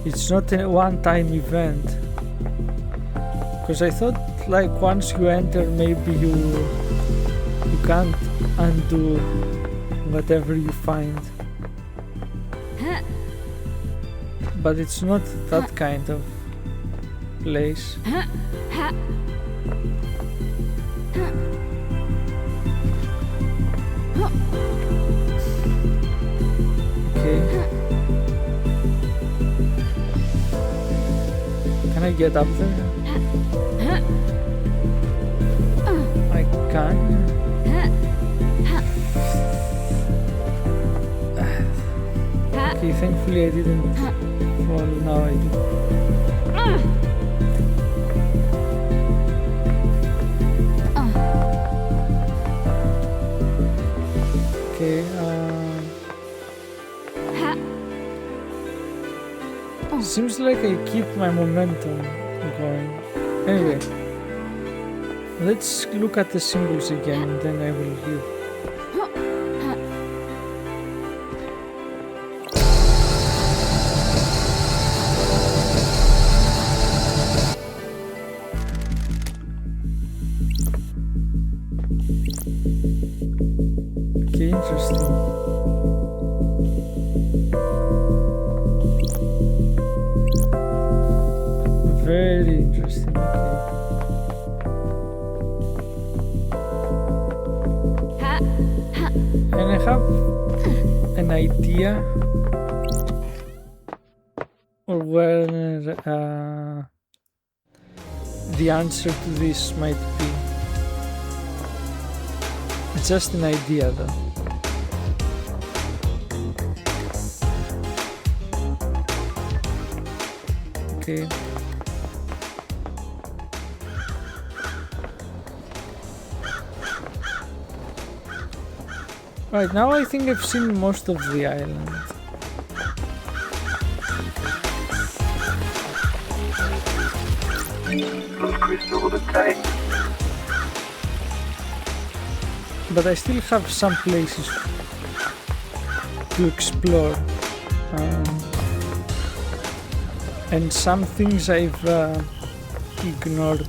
It's not a one-time event. Because I thought like once you enter maybe you can't undo whatever you find. But it's not that kind of place. Okay. Can I get up there? I can. Okay, thankfully I didn't fall. Now I do. Okay, seems like I keep my momentum going. Anyway, let's look at the symbols again and then I will leave. Okay, interesting. Very interesting, okay. And I have an idea or where the answer to this might be. It's just an idea though. Okay. Right, now I think I've seen most of the island. Those crystals obtained. But I still have some places to explore. And some things I've ignored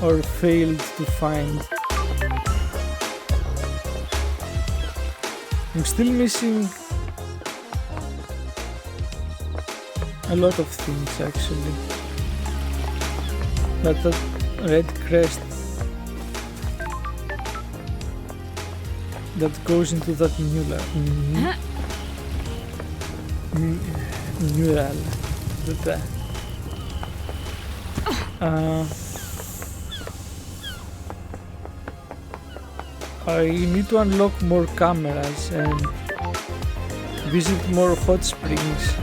or failed to find. I'm still missing a lot of things actually. But that red crest that goes into that mural. I need to unlock more cameras and visit more hot springs.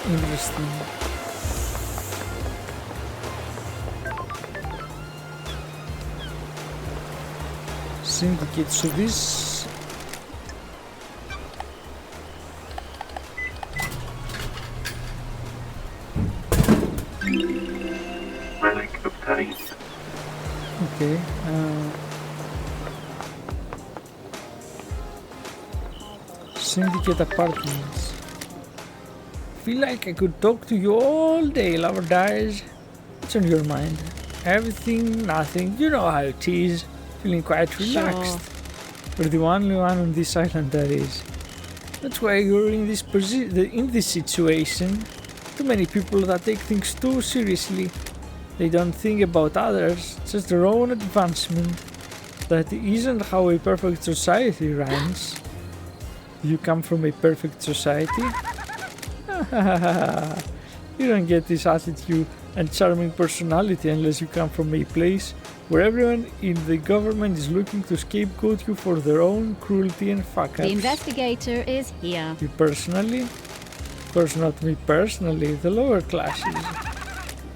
Interesting. Syndicate, so this Relic obtained. okay. Syndicate apartments. Feel like I could talk to you all day, lover dies. What's on your mind? Everything, nothing. You know how it is. Feeling quite relaxed. You're the only one on this island that is. That's why you're in this situation. Too many people that take things too seriously. They don't think about others, just their own advancement. That isn't how a perfect society runs. You come from a perfect society? You don't get this attitude and charming personality unless you come from a place where everyone in the government is looking to scapegoat you for their own cruelty and fuck-ups. The investigator is here. You personally? Of course not me personally, the lower classes.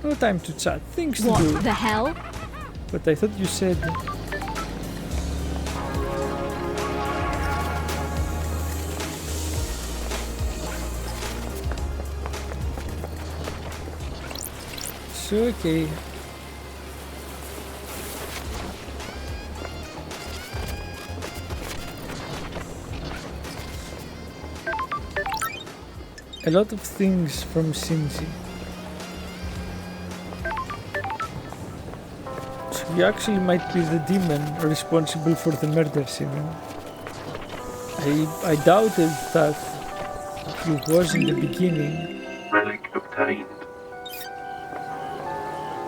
No time to chat, things to What do. the hell? But I thought you said... So, okay. A lot of things from Shinji. So he actually might be the demon responsible for the murders even. I doubted that he was in the beginning, Relic obtained.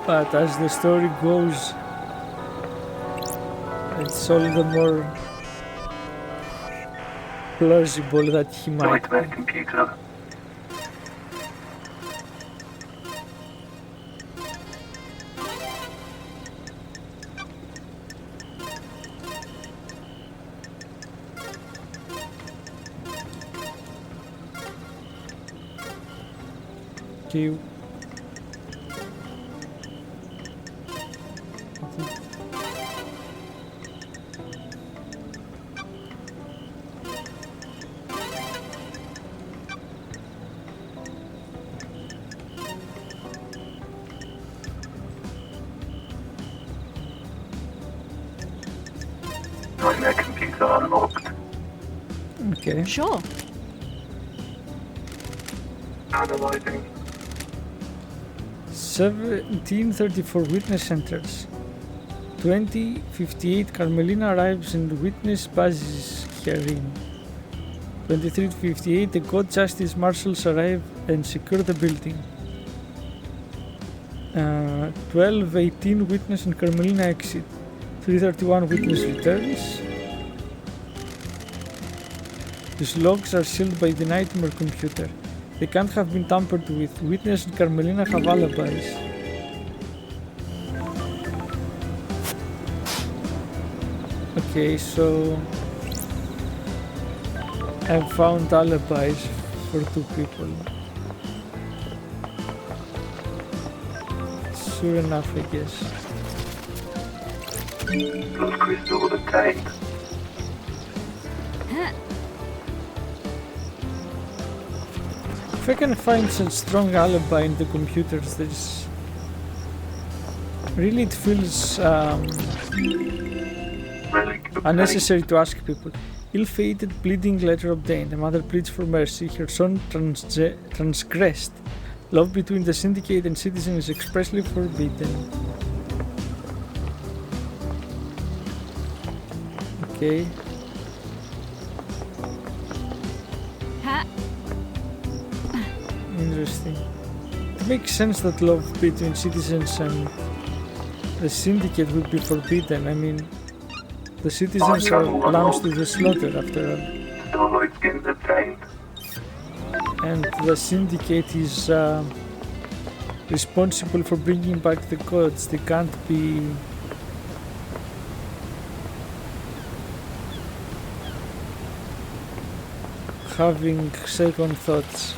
but as the story goes, it's all the more plausible that he might be. Nightmare computer. Okay. Nightmare computer unlocked. Okay. Sure. Analyzing. 1734 witness centers. 2058 Carmelina arrives and witness passes herein. 2358 the God Justice Marshals arrive and secure the building. 1218 witness and Carmelina exit. 331 witness returns. These logs are sealed by the nightmare computer. They can't have been tampered with. Witness and Carmelina have alibis. Okay, so I've found alibis for two people. Sure enough, I guess. Blood crystal obtained. If I can find such strong alibi in the computers, there's really it feels Relic obtained. unnecessary to ask people. Ill-fated pleading letter obtained. A mother pleads for mercy. Her son transgressed. Love between the syndicate and citizen is expressly forbidden. Okay. Ha! Interesting. It makes sense that love between citizens and the syndicate would be forbidden. I mean, the citizens are lambs to the slaughter after all. Starlight skins obtained. And the syndicate is responsible for bringing back the gods. They can't be having second thoughts.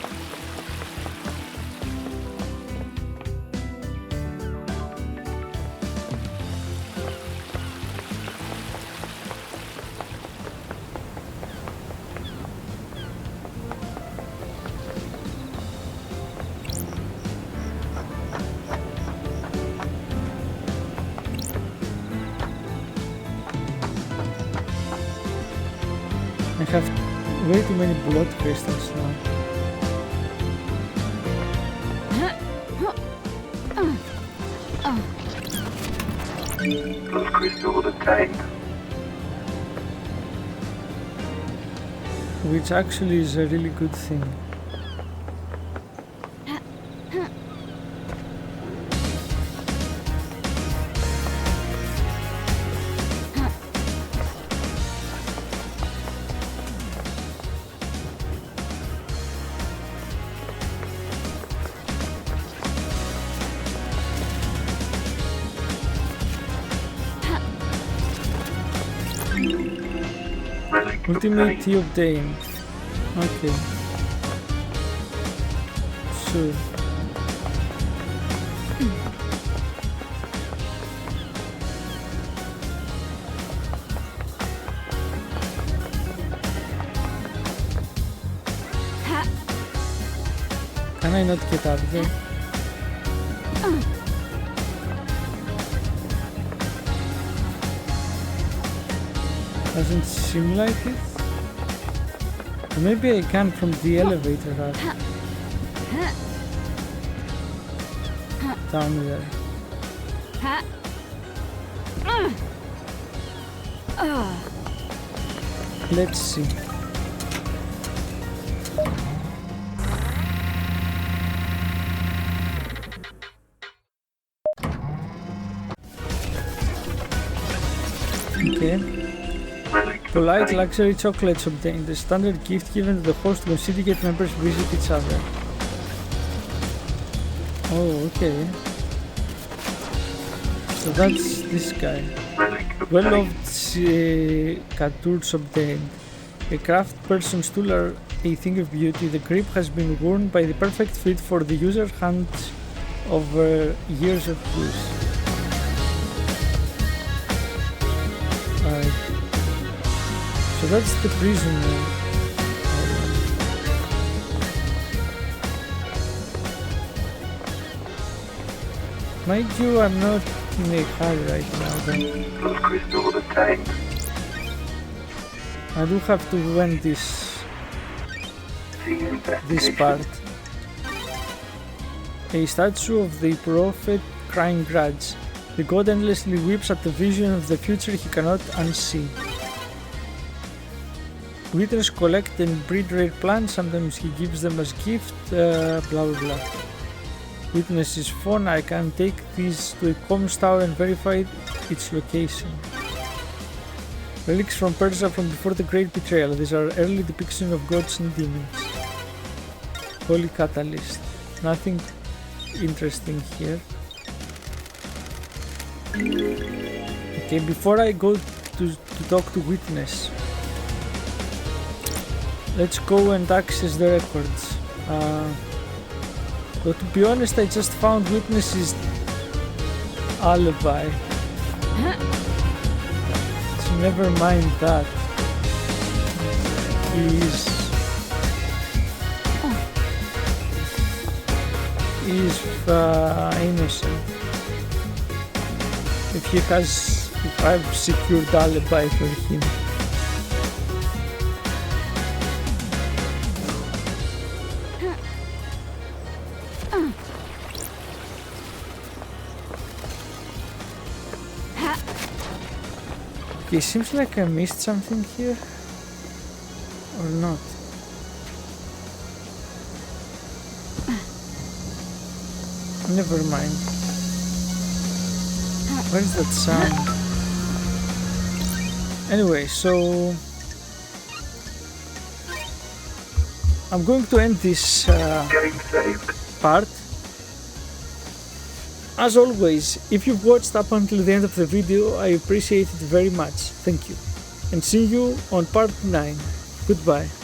I have way too many blood crystals now. Blood crystal obtained. Which actually is a really good thing. Relic Ultimate obtained. obtained. Okay. Sure. Can I not get up there? Doesn't seem like it. Or maybe I can from the elevator up. Down there. Let's see. Okay. Relic Polite obtained. luxury chocolates obtained. The standard gift given to the host when syndicate members visit each other. Oh, okay. So that's this guy. Relic Well-loved obtained. catures obtained. A craft person's tool are a thing of beauty. The grip has been worn by the perfect fit for the user's hands over years of use. Alright. So that's the prisoner. Mind you, I'm not in a hurry right now, but Those crystals obtained. I do have to win this See investigation. part. A statue of the prophet crying grudge. The god endlessly weeps at the vision of the future he cannot unsee. Witness collect and breed rare plants, sometimes he gives them as gift, blah blah blah. Witness is phone, I can take these to a comms tower and verify its location. Relics from Persia from before the Great Betrayal. These are early depictions of gods and demons. Holy Catalyst. Nothing interesting here. Okay, before I go to talk to Witness, let's go and access the records. But to be honest, I just found Witness's alibi. So never mind that. He's innocent. If I've secured alibi for him. Okay, seems like I missed something here. Or not. Never mind. Where is that sound? Anyway, so I'm going to end this Game saved. part. As always, if you've watched up until the end of the video, I appreciate it very much. Thank you. And see you on part 9. Goodbye.